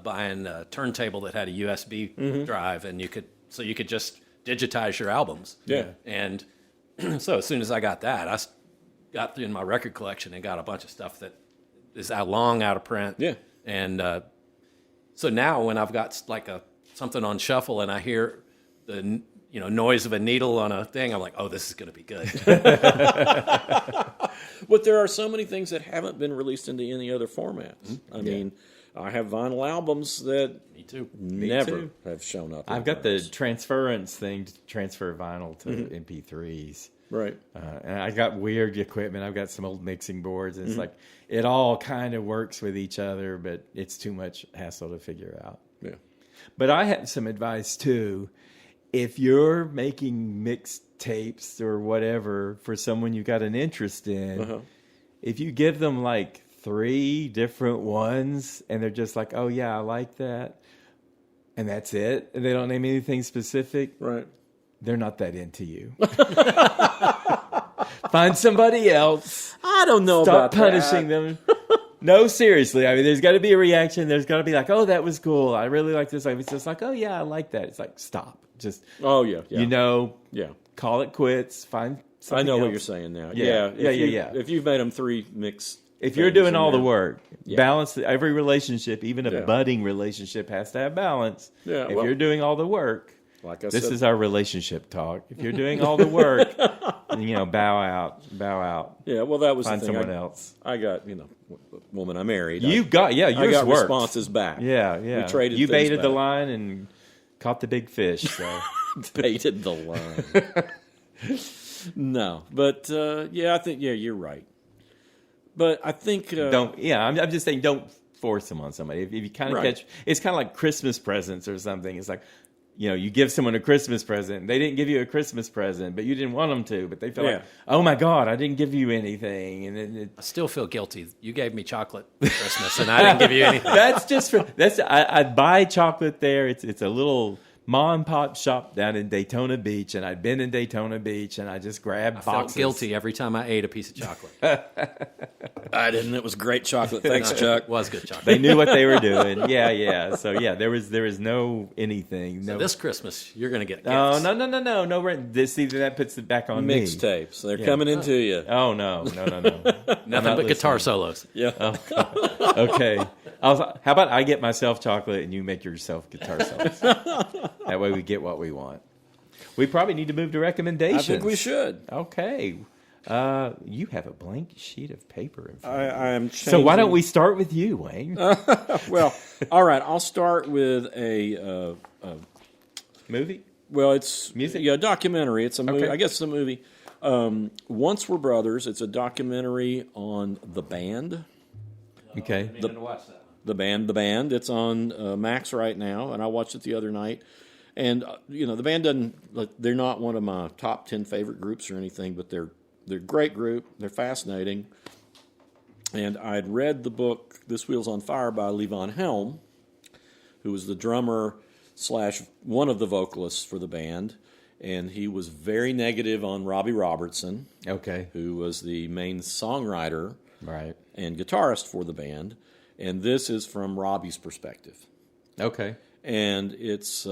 buying a turntable that had a USB drive, and you could just digitize your albums. Yeah. And so as soon as I got that, I got in my record collection and got a bunch of stuff that is long out of print. Yeah. And so now when I've got something on shuffle and I hear the noise of a needle on a thing, I'm like, oh, this is going to be good. But there are so many things that haven't been released into any other formats. I mean, I have vinyl albums that Me too. never have shown up. I've got the transference thing to transfer vinyl to MP3s. Right. And I got weird equipment. I've got some old mixing boards. And it's like, it all kind of works with each other, but it's too much hassle to figure out. Yeah. But I have some advice too. If you're making mixtapes or whatever for someone you got an interest in, if you give them like 3 different ones and they're just like, oh yeah, I like that, and that's it, and they don't name anything specific, Right. they're not that into you. Find somebody else. I don't know Stop about punishing them. No, seriously. I mean, there's got to be a reaction. There's got to be like, oh, that was cool. I really like this. Like, it's just like, oh, yeah, I like that. It's like, stop. Just, Oh, yeah. you know, Yeah. call it quits. Find something I know what else. you're saying now. Yeah. Yeah. If you've made them 3 mix. If you're things doing in all the there- work, balance every relationship, even a Yeah. budding relationship has to have balance. Yeah, If well- you're doing all the work, Like I this said, is our relationship talk. If you're doing all the work, you know, bow out. yeah. Well, that was Find the thing. someone else. I got woman I married. You got, yours I got worked. responses back. Yeah. We traded. You things baited the back. line and caught the big fish. So Baited the line. No, but I think you're right. But I think don't. Yeah, I'm just saying, don't force them on somebody. If you kind of Right. catch, it's kind of like Christmas presents or something. It's like, you know, you give someone a Christmas present. They didn't give you a Christmas present, but you didn't want them to. But they feel like, oh my God, I didn't give you anything, and then I still feel guilty. You gave me chocolate for Christmas, and I didn't give you anything. that's just for that's. I'd buy chocolate there. It's a little mom and pop shop down in Daytona Beach, and I'd been in Daytona Beach, and I just grabbed I boxes. felt guilty every time I ate a piece of chocolate. I didn't. It was great chocolate. Thanks, Chuck. It was good chocolate. They knew what they were doing. Yeah. So yeah, there was no anything. No. This Christmas, you're going to get gifts. Oh no! This either that puts it back on me. Mixtapes. They're coming into you. Oh no! Nothing but guitar solos. Yeah. Okay. How about I get myself chocolate and you make yourself guitar solos? That way we get what we want. We probably need to move to recommendations. I think we should. Okay. You have a blank sheet of paper in front of you. I am. So why don't we start with you, Wayne? Well, all right. I'll start with a. Movie? Well, it's Music? Yeah, documentary. It's a movie. Okay. I guess it's a movie. Once We're Brothers. It's a documentary on the band. Okay. I need to watch that. The band. It's on Max right now, and I watched it the other night. And the band doesn't. They're not one of my top 10 favorite groups or anything, but they're a great group. They're fascinating. And I'd read the book This Wheel's on Fire by Levon Helm, who was the drummer / one of the vocalists for the band, and he was very negative on Robbie Robertson, Okay. who was the main songwriter Right. and guitarist for the band. And this is from Robbie's perspective. Okay. And it's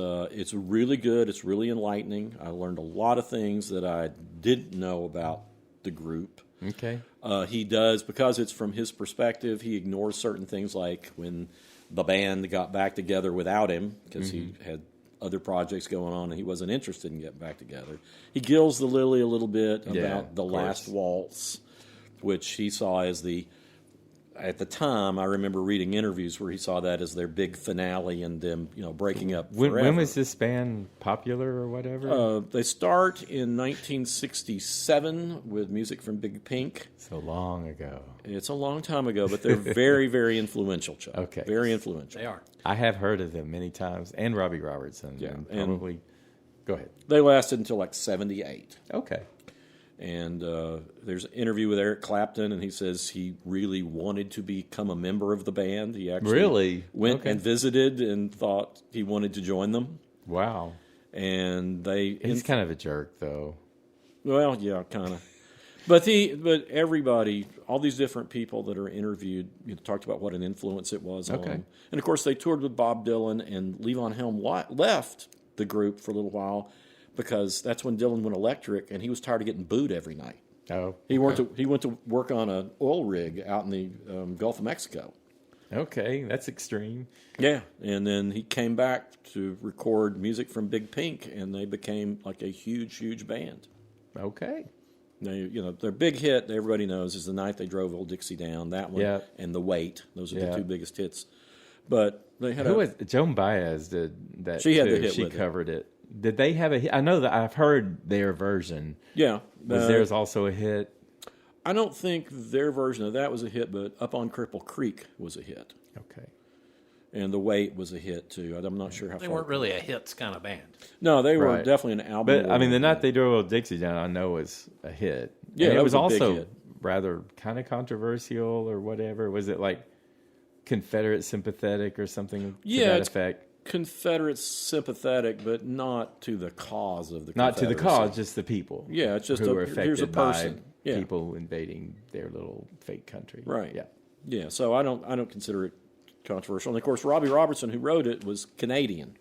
really good. It's really enlightening. I learned a lot of things that I didn't know about the group. Okay. He does, because it's from his perspective, he ignores certain things like when the band got back together without him because he had other projects going on and he wasn't interested in getting back together. He gills the lily a little bit about the last waltz, which he saw as at the time, I remember reading interviews where he saw that as their big finale and them, breaking up forever. When was this band popular or whatever? They start in 1967 with music from Big Pink. So long ago. It's a long time ago, but they're very, very influential, Chuck. Okay. Very influential. They are. I have heard of them many times, and Robbie Robertson. Yeah, and and- probably. Go ahead. They lasted until like 78. Okay. And there's an interview with Eric Clapton, and he says he really wanted to become a member of the band. He actually Really? went Okay. and visited and thought he wanted to join them. Wow. And He's kind of a jerk, though. well, yeah, kind of. But everybody, all these different people that are interviewed, talked about what an influence it was on Okay. them. And of course, they toured with Bob Dylan, and Levon Helm left the group for a little while because that's when Dylan went electric, and he was tired of getting booed every night. Oh. He went to work on an oil rig out in the Gulf of Mexico. Okay, that's extreme. Yeah, and then he came back to record music from Big Pink, and they became like a huge, huge band. Okay. Now, their big hit, everybody knows, is The Night They Drove Old Dixie Down. That one Yeah. and The Weight. Those are Yeah. the two biggest hits. But they had Who was Joan Baez did that? She had too. the hit She with it. covered it. Did they have a hit? I know that I've heard their version. Yeah. Was theirs also a hit? I don't think their version of that was a hit, but Up on Cripple Creek was a hit. Okay. And The Weight was a hit, too. I'm not sure how They far. weren't really a hits kind of band. No, they were Right. definitely an album. But I mean, The Night They Drove Old Dixie Down, I know was a hit. Yeah, and that it was was a big also hit. rather kind of controversial or whatever. Was it like Confederate sympathetic or something to Yeah, that it's effect? Confederate sympathetic, but not to the cause of the Not to the Confederacy. cause, just the people. Yeah, it's just who a- were here's affected a person. by Yeah. people invading their little fake country. Right. Yeah. Yeah, so I don't consider it controversial. And of course, Robbie Robertson, who wrote it, was Canadian.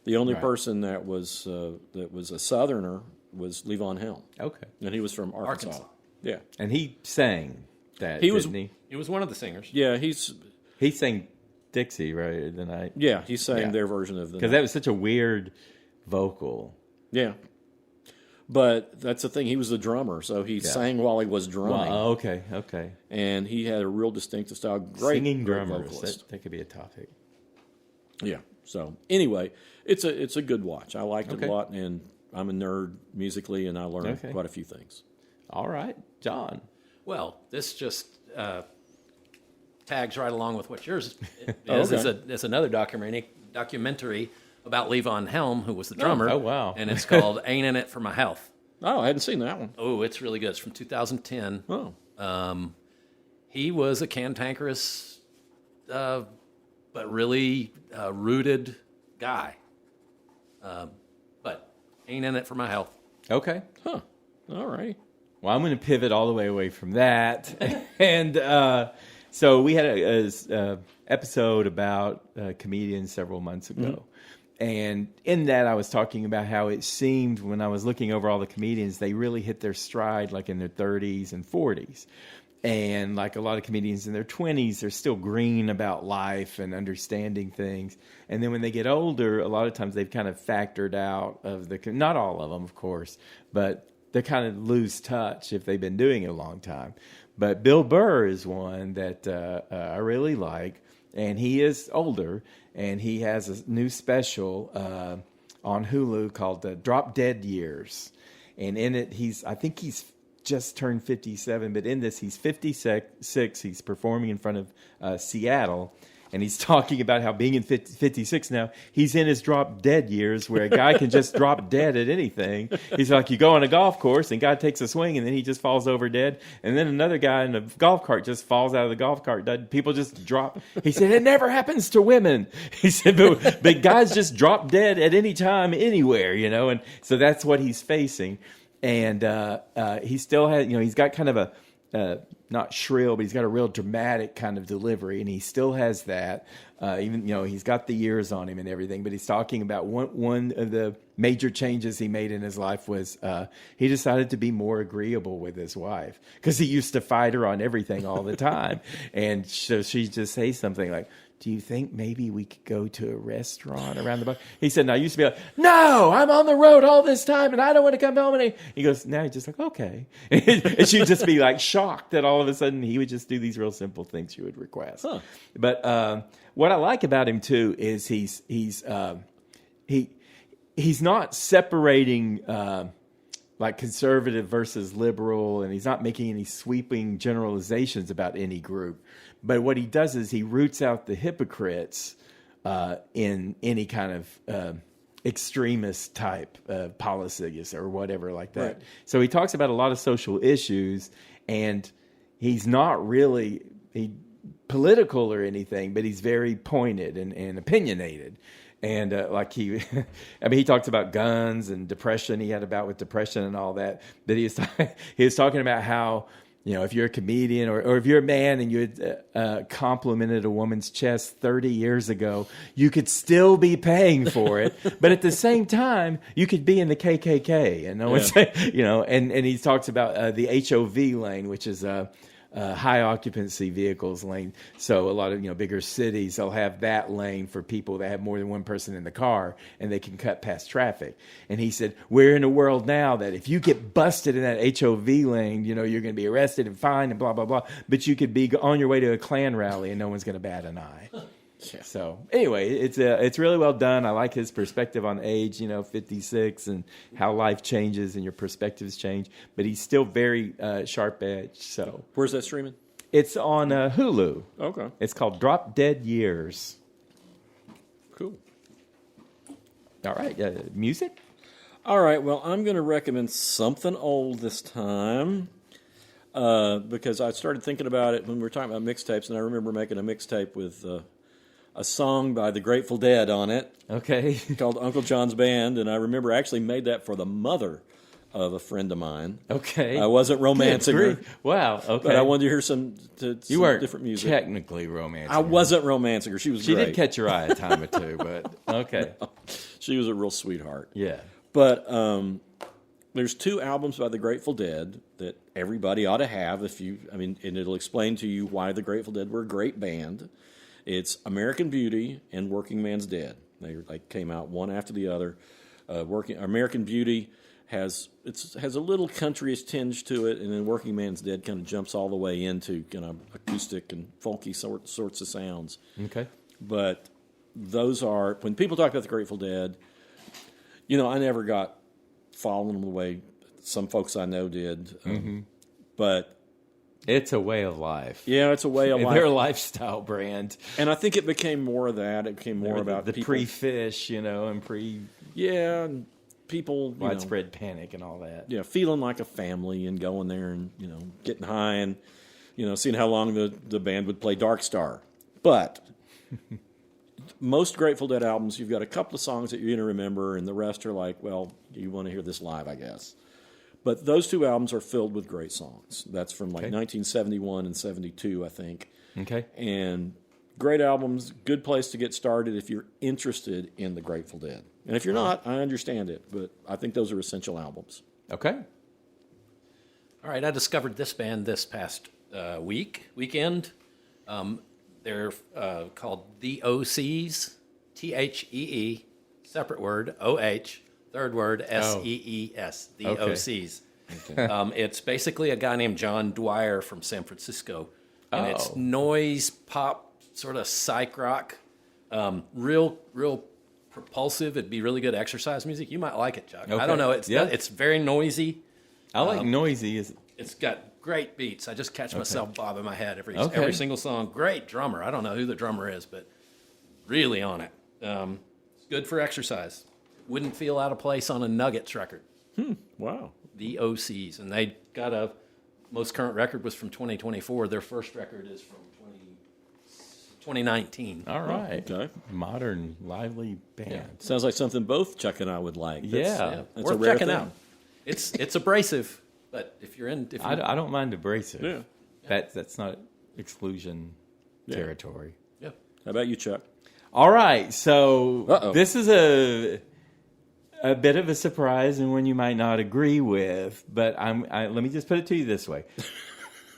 The only Right. person that was a Southerner was Levon Helm, Okay. and he was from Arkansas. Yeah, And he sang that, He was- didn't he? He was one of the singers. yeah, He sang Dixie, right? The night. he sang Yeah. their version of the. Because that was such a weird vocal. Yeah, but that's the thing. He was the drummer, so he sang while he was drumming, Wow, okay. and he had a real distinctive style. Great, Singing great drummers. vocalist. That could be a topic. Yeah. So anyway, it's a good watch. I liked it Okay. a lot, and I'm a nerd musically, and I learned Okay. quite a few things. All right, John. Well, this just tags right along with what yours is. Oh, okay. It's another documentary about Levon Helm, who was the drummer. Oh, wow. And it's called Ain't In It For My Health. Oh, I hadn't seen that one. Oh, it's really good. It's from 2010. Oh, He was a cantankerous, but really rooted guy. But ain't in it for my health. Okay. huh. All right. Well, I'm going to pivot all the way away from that. And so we had a episode about comedians several months ago. And in that, I was talking about how it seemed when I was looking over all the comedians, they really hit their stride like in their 30s and 40s. And like a lot of comedians in their 20s, they're still green about life and understanding things. And then when they get older, a lot of times they've kind of factored out of the, not all of them, of course, but they kind of lose touch if they've been doing it a long time. But Bill Burr is one that I really like, and he is older, and he has a new special on Hulu called Drop Dead Years. And in it, I think he's just turned 57, but in this, he's 56. He's performing in front of Seattle, and he's talking about how being in 56 now, he's in his drop dead years where a guy can just drop dead at anything. He's like, you go on a golf course, and guy takes a swing, and then he just falls over dead, and then another guy in a golf cart just falls out of the golf cart. People just drop. He said, it never happens to women. He said, but guys just drop dead at any time, anywhere, and so that's what he's facing. And he still has, he's got kind of a, not shrill, but he's got a real dramatic kind of delivery, and he still has that. Even, he's got the years on him and everything, but he's talking about one of the major changes he made in his life was he decided to be more agreeable with his wife because he used to fight her on everything all the time. And so she just says something like, do you think maybe we could go to a restaurant around the block? He said, no, I used to be like, no, I'm on the road all this time and I don't want to come home. And he goes, now he's just like, okay. And she'd just be like shocked that all of a sudden he would just do these real simple things she would request. Huh. But what I like about him too is he's not separating like conservative versus liberal, and he's not making any sweeping generalizations about any group. But what he does is he roots out the hypocrites in any kind of extremist type policies or whatever like that. Right. So he talks about a lot of social issues, and he's not really political or anything, but he's very pointed and opinionated. And he talks about guns and depression. He had a bout with depression and all that. But he was talking about how, if you're a comedian or if you're a man and you had complimented a woman's chest 30 years ago, you could still be paying for it. But at the same time, you could be in the KKK. And no one's, and he talks about the HOV lane, which is high occupancy vehicles lane. So a lot of bigger cities, they'll have that lane for people that have more than one person in the car, and they can cut past traffic. And he said, we're in a world now that if you get busted in that HOV lane, you're going to be arrested and fined and blah blah blah. But you could be on your way to a Klan rally and no one's going to bat an eye. Yeah. So anyway, it's really well done. I like his perspective on age, 56, and how life changes and your perspectives change. But he's still very sharp edged. So Where's that streaming? it's on Hulu. Okay. It's called Drop Dead Years. Cool. All right, music. All right. Well, I'm going to recommend something old this time because I started thinking about it when we were talking about mixtapes, and I remember making a mixtape with a song by the Grateful Dead on it. Okay. Called Uncle John's Band, and I remember I actually made that for the mother of a friend of mine. Okay. I wasn't romancing her. Wow. Okay. But I wanted to hear some you weren't different music. Technically romancing. I wasn't romancing her. She was She great. did catch your eye a time or two, but okay. She was a real sweetheart. Yeah. But there's 2 albums by the Grateful Dead that everybody ought to have and it'll explain to you why the Grateful Dead were a great band. It's American Beauty and Working Man's Dead. They came out one after the other. American Beauty has a little countryish tinge to it, and then Working Man's Dead kind of jumps all the way into kind of acoustic and folky sorts of sounds. Okay. But those are, when people talk about the Grateful Dead, I never got following them the way some folks I know did. But it's a way of life. yeah, it's a way of life. They're a lifestyle brand. And I think it became more of that. It became more about the people, pre-fish, and pre yeah, and people widespread panic and all that. Yeah, feeling like a family and going there and getting high and seeing how long the band would play Dark Star. But most Grateful Dead albums, you've got a couple of songs that you're going to remember, and the rest are like, well, you want to hear this live, I guess. But those 2 albums are filled with great songs. That's from 1971 and 72, I think. Okay. And great albums, good place to get started if you're interested in the Grateful Dead. And if you're not, I understand it, but I think those are essential albums. Okay. All right, I discovered this band this past weekend. They're called The OCs, Thee, separate word, OH, third word, SEES, The Okay. OCs. Okay. It's basically a guy named John Dwyer from San Francisco, and it's noise, pop, sort of psych rock, real propulsive. It'd be really good exercise music. You might like it, Chuck. Okay. I don't know. It's very noisy. I like noisy. It's got great beats. I just catch myself bobbing my head every single song. Great drummer. I don't know who the drummer is, but really on it. It's good for exercise. Wouldn't feel out of place on a Nuggets record. Wow. The OCs. And they got most current record was from 2024. Their first record is from 2019. All right. Okay. Modern, lively band. Yeah. Sounds like something both Chuck and I would like. Yeah. That's a Worth rare checking thing. out. It's abrasive, but if you're in... I don't mind abrasive. Yeah. That's not exclusion territory. Yeah. How about you, Chuck? All right, so Uh-oh. this is a bit of a surprise and one you might not agree with, but let me just put it to you this way.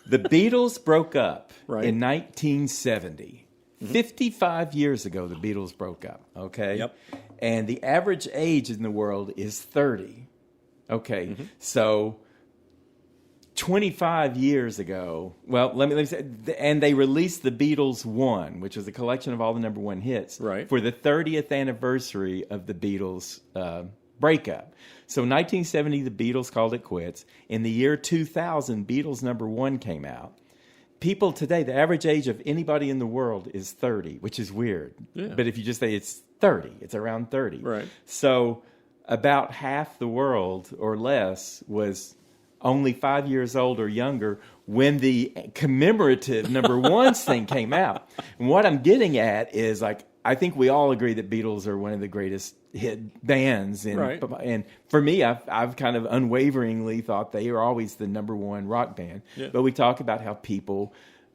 The Beatles broke up in 1970. 55 years ago, the Beatles broke up, okay? Yep. And the average age in the world is 30. Okay, so 25 years ago, well, let me say, and they released the Beatles 1, which was a collection of all the number 1 hits, for the 30th anniversary of the Beatles breakup. So 1970, the Beatles called it quits. In the year 2000, Beatles number 1 came out. People today, the average age of anybody in the world is 30, which is weird. Yeah. But if you just say it's 30, it's around 30. Right. So about half the world or less was only 5 years old or younger when the commemorative number 1 thing came out. And what I'm getting at is, I think we all agree that Beatles are one of the greatest hit bands. And for me, I've kind of unwaveringly thought they are always the number 1 rock band. Yeah. But we talk about how people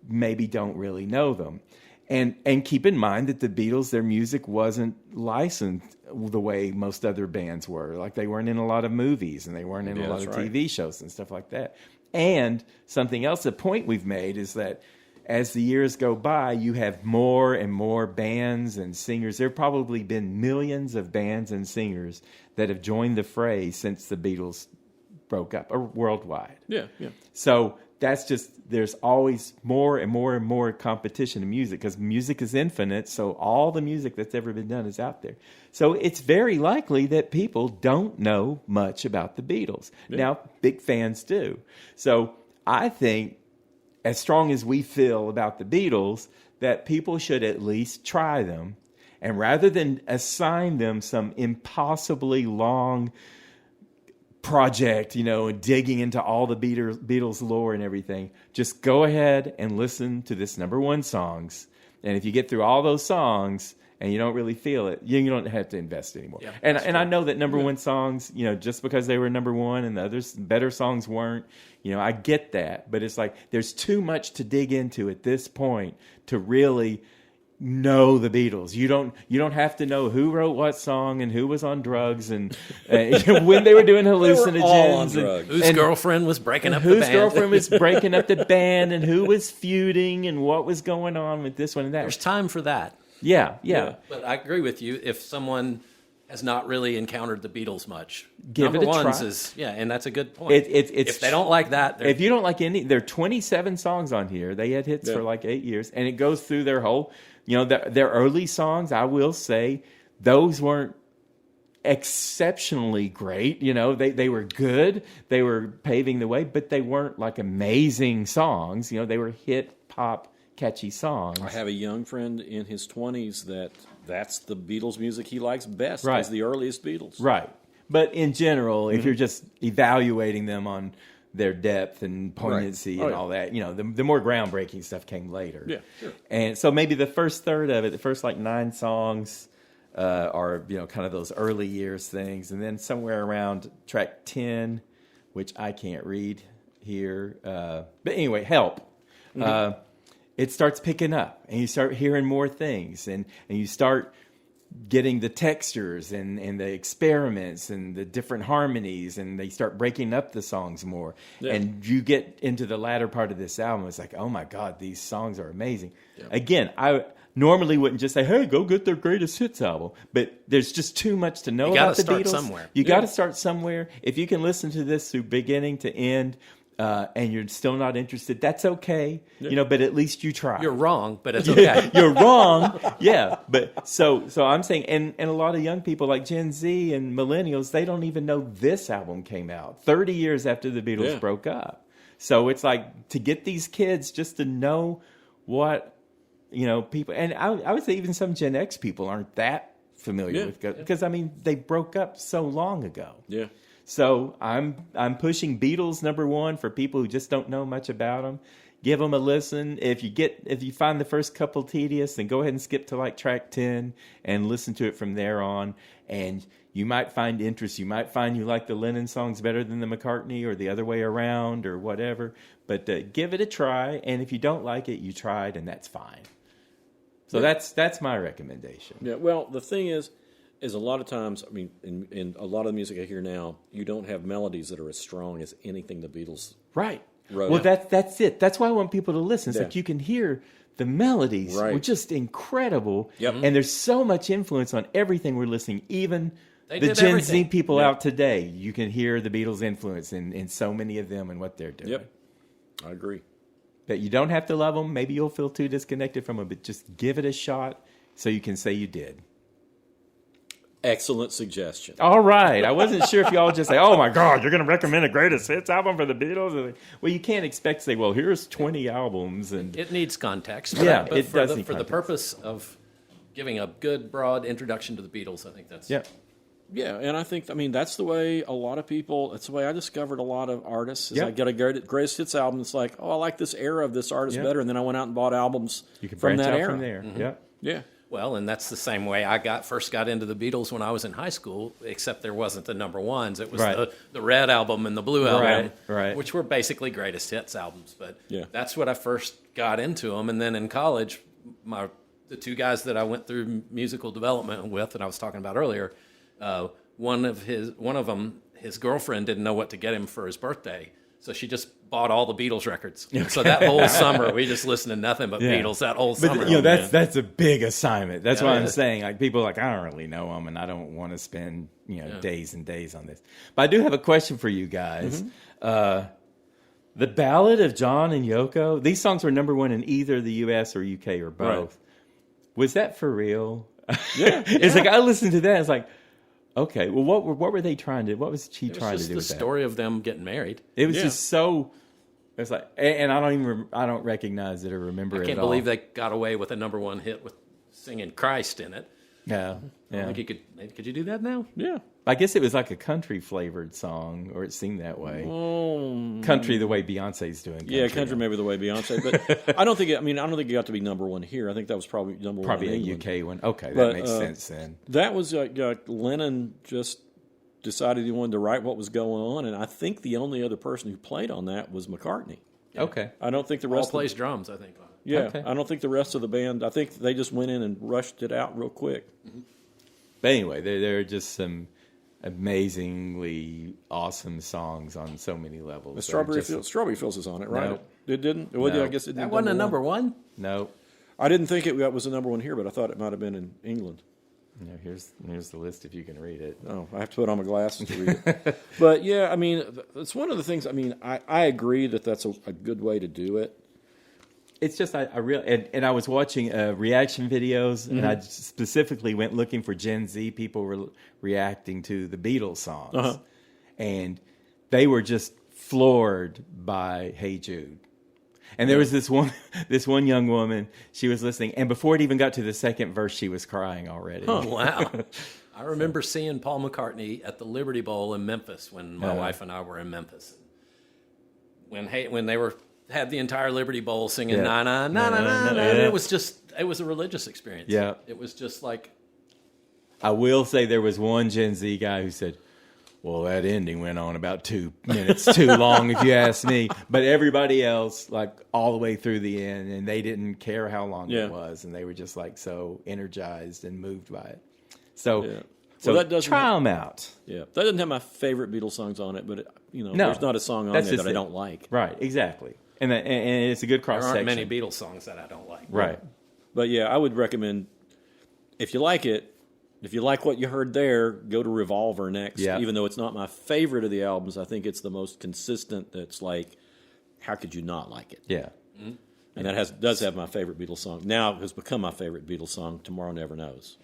maybe don't really know them. And keep in mind that the Beatles, their music wasn't licensed the way most other bands were. Like, they weren't in a lot of movies and they weren't in a lot of TV shows and stuff like that. And something else, a point we've made is that as the years go by, you have more and more bands and singers. There have probably been millions of bands and singers that have joined the fray since the Beatles broke up, or worldwide. Yeah. So that's just, there's always more and more and more competition in music, because music is infinite. So all the music that's ever been done is out there. So it's very likely that people don't know much about the Beatles. Yeah. Now, big fans do. So I think, as strong as we feel about the Beatles, that people should at least try them. And rather than assign them some impossibly long project, and digging into all the Beatles lore and everything, just go ahead and listen to this number one songs. And if you get through all those songs and you don't really feel it, you don't have to invest anymore. Yeah, and I know that number one songs, just because they were number one and the others better songs weren't, I get that. But it's like there's too much to dig into at this point to really know the Beatles. You don't have to know who wrote what song and who was on drugs and when they were doing hallucinogens. They were all on drugs. Whose girlfriend was breaking up the band. Whose girlfriend was breaking up the band, and who was feuding and what was going on with this one and that. There's time for that. Yeah. But I agree with you. If someone has not really encountered the Beatles much, give number it a ones try. Is and that's a good point. If they don't like that, if you don't like any, there are 27 songs on here. They had hits for like 8 years, and it goes through their whole. Their early songs, I will say, those weren't exceptionally great. They were good. They were paving the way, but they weren't like amazing songs. They were hit pop catchy songs. I have a young friend in his 20s that's the Beatles music he likes best. Right. Is the earliest Beatles. Right. But in general, if you're just evaluating them on their depth and poignancy and all that, the more groundbreaking stuff came later. Yeah, sure. And so maybe the first third of it, the first like 9 songs are, kind of those early years things. And then somewhere around track 10, which I can't read here. But anyway, Help. Mm-hmm. It starts picking up, and you start hearing more things, and you start getting the textures and the experiments and the different harmonies, and they start breaking up the songs more. Yeah. And you get into the latter part of this album, it's like, oh my God, these songs are amazing. Yeah. Again, I normally wouldn't just say, hey, go get their greatest hits album. But there's just too much to know about the Beatles. You got to start somewhere. You got to start somewhere. If you can listen to this through beginning to end, and you're still not interested, that's okay. Yeah. But at least you try. You're wrong, but it's okay. You're wrong, yeah. But so I'm saying, and a lot of young people like Gen Z and millennials, they don't even know this album came out 30 years after the Beatles broke up. So it's like to get these kids just to know what, people, and I would say even some Gen X people aren't that familiar with it, because they broke up so long ago. Yeah. So I'm pushing Beatles number one for people who just don't know much about them. Give them a listen. If you find the first couple tedious, then go ahead and skip to like track 10 and listen to it from there on. And you might find interest. You might find you like the Lennon songs better than the McCartney, or the other way around, or whatever. But give it a try. And if you don't like it, you tried, and that's fine. So that's my recommendation. Yeah. Well, the thing is a lot of times, in a lot of the music I hear now, you don't have melodies that are as strong as anything the Beatles wrote. Well, that's it. That's why I want people to listen. It's like you can hear the melodies were just incredible. Yep. And there's so much influence on everything we're listening. Even the Gen Z people out today, you can hear the Beatles' influence in so many of them and what they're doing. Yep, I agree. But you don't have to love them. Maybe you'll feel too disconnected from them, but just give it a shot so you can say you did. Excellent suggestion. All right. I wasn't sure if y'all just say, oh, my God, you're going to recommend a greatest hits album for the Beatles? Well, you can't expect to say, well, here's 20 albums. And it needs context. Yeah, but it does need for context. the purpose of giving a good, broad introduction to the Beatles, I think that's... Yeah. Yeah, and I think, that's the way a lot of people, that's the way I discovered a lot of artists. I get a greatest hits album, it's like, oh, I like this era of this artist better, and then I went out and bought albums from that era. From there. Mm-hmm. Yeah. Well, and that's the same way I first got into the Beatles when I was in high school, except there wasn't the number ones. It was the Red album and the Blue album, which were basically greatest hits albums. But that's what I first got into them. And then in college, the two guys that I went through musical development with, that I was talking about earlier, one of them, his girlfriend didn't know what to get him for his birthday. So she just bought all the Beatles records. So that whole summer, we just listened to nothing but Beatles that whole summer. But that's a big assignment. That's why I'm saying, like, people are like, I don't really know them, and I don't want to spend days and days on this. But I do have a question for you guys. The Ballad of John and Yoko. These songs were number one in either the U.S. or UK or both. Right. Was that for real? Yeah. It's like I listened to that. It's like, okay, well, what were they trying to? What was she trying to do? It was the story of them getting married. It was just so. It's like, and I don't recognize it or remember it at all. I can't believe they got away with a number one hit with singing Christ in it. Yeah. I think could you do that now? Yeah. I guess it was like a country flavored song, or it seemed that way. Country the way Beyonce's doing. Country, country maybe the way Beyonce, but I don't think it got to be number one here. I think that was probably number one. Probably in a England. UK one. Okay, that makes sense then. That was Lennon just decided he wanted to write what was going on, and I think the only other person who played on that was McCartney. Okay. I don't think the rest plays drums, I think. Yeah, okay. I don't think the rest of the band. I think they just went in and rushed it out real quick. But anyway, there are just some amazingly awesome songs on so many levels. The Strawberry Fields is on it, right? No. It didn't. Well, No. I guess it didn't. That wasn't a number one? No. I didn't think it was a number one here, but I thought it might have been in England. Here's the list if you can read it. Oh, I have to put on my glasses to read it. But yeah, I mean, it's one of the things. I mean, I agree that's a good way to do it. It's just I really and I was watching reaction videos, and I specifically went looking for Gen Z people reacting to the Beatles songs, and they were just floored by "Hey Jude." And there was this one young woman. She was listening, and before it even got to the second verse, she was crying already. Oh, wow! I remember seeing Paul McCartney at the Liberty Bowl in Memphis when my wife and I were in Memphis. When they had the entire Liberty Bowl singing na na na na na na. It was a religious experience. Yeah. It was just like. I will say there was one Gen Z guy who said, well, that ending went on about 2 minutes too long, if you ask me. But everybody else, like all the way through the end, and they didn't care how long it was, and they were just like so energized and moved by it. So, that doesn't try them out. Yeah, that doesn't have my favorite Beatles songs on it, but there's not a song on there that I don't like. Right, exactly. And it's a good cross section. There aren't many Beatles songs that I don't like. Right. But yeah, I would recommend, if you like it, if you like what you heard there, go to Revolver next. Yeah. Even though it's not my favorite of the albums, I think it's the most consistent. That's like, how could you not like it? Yeah. Mm-hmm. And that does have my favorite Beatles song. Now it has become my favorite Beatles song, Tomorrow Never Knows.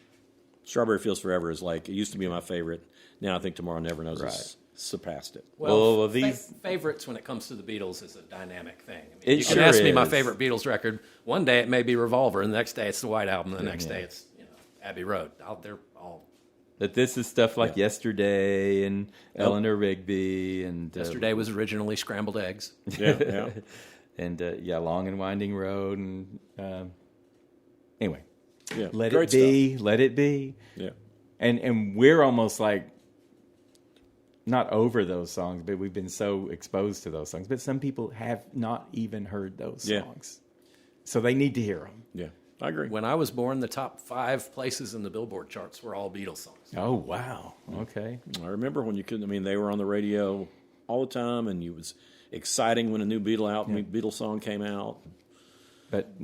Strawberry Fields Forever is like, it used to be my favorite. Now I think Tomorrow Never Knows has surpassed it. Well, these favorites when it comes to the Beatles is a dynamic thing. I mean, you can sure ask me is. my favorite Beatles record. One day it may be Revolver, and the next day it's the White Album, and the next day it's Abbey Road. They're all. But this is stuff like Yesterday and Eleanor Rigby and Yesterday was originally Scrambled Eggs. Yeah. And Long and Winding Road and anyway. Yeah. Let Great it stuff. be. Yeah. And we're almost like not over those songs, but we've been so exposed to those songs. But some people have not even heard those songs. So they need to hear them. Yeah. I agree. When I was born, the top 5 places in the Billboard charts were all Beatles songs. Oh, wow. Okay. I remember when you couldn't. I mean, they were on the radio all the time, and it was exciting when a new Beatles song came out. But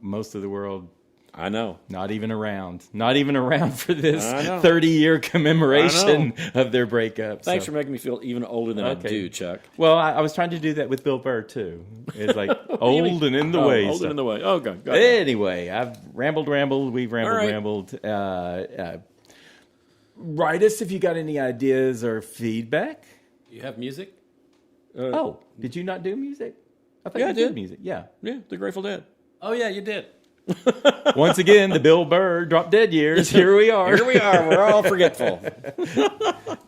most of the world, I know, not even around for this I know. 30-year commemoration of their breakup. Thanks for making me feel even older than I do, Chuck. Well, I was trying to do that with Bill Burr too. It's like old and in the way. Old and in the way. Oh, God. Anyway, I've rambled. We've rambled. Write us if you got any ideas or feedback. You have music? Did you not do music? I thought Yeah, you I did. music. Yeah. Yeah, the Grateful Dead. Oh, yeah, you did. Once again, the Bill Burr Drop Dead years. Here we are. Here we are. We're all forgetful.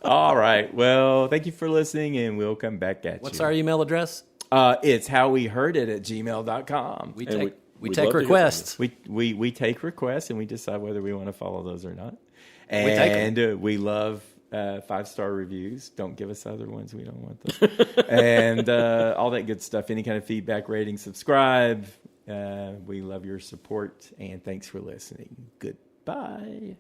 All right. Well, thank you for listening, and we'll come back at you. What's our email address? It's howweheardit@gmail.com. We And take we'd take love to hear from requests. We take requests, and we decide whether we want to follow those or not. We take 'em. And we love 5-star reviews. Don't give us other ones. We don't want them. And all that good stuff. Any kind of feedback, rating, subscribe. We love your support, and thanks for listening. Goodbye.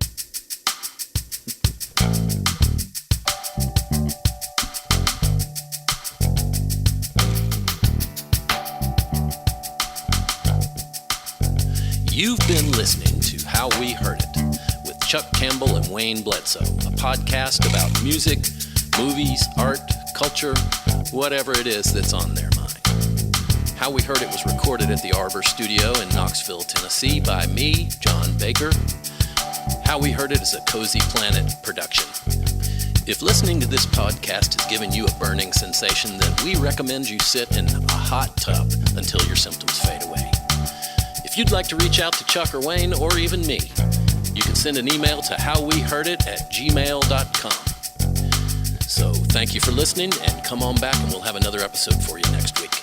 You've been listening to How We Heard It with Chuck Campbell and Wayne Bledsoe, a podcast about music, movies, art, culture, whatever it is that's on their mind. How We Heard It was recorded at the Arbor Studio in Knoxville, Tennessee by me, John Baker. How We Heard It is a Cozy Planet production. If listening to this podcast has given you a burning sensation, then we recommend you sit in a hot tub until your symptoms fade away. If you'd like to reach out to Chuck or Wayne or even me, you can send an email to howweheardit@gmail.com. So thank you for listening, and come on back and we'll have another episode for you next week.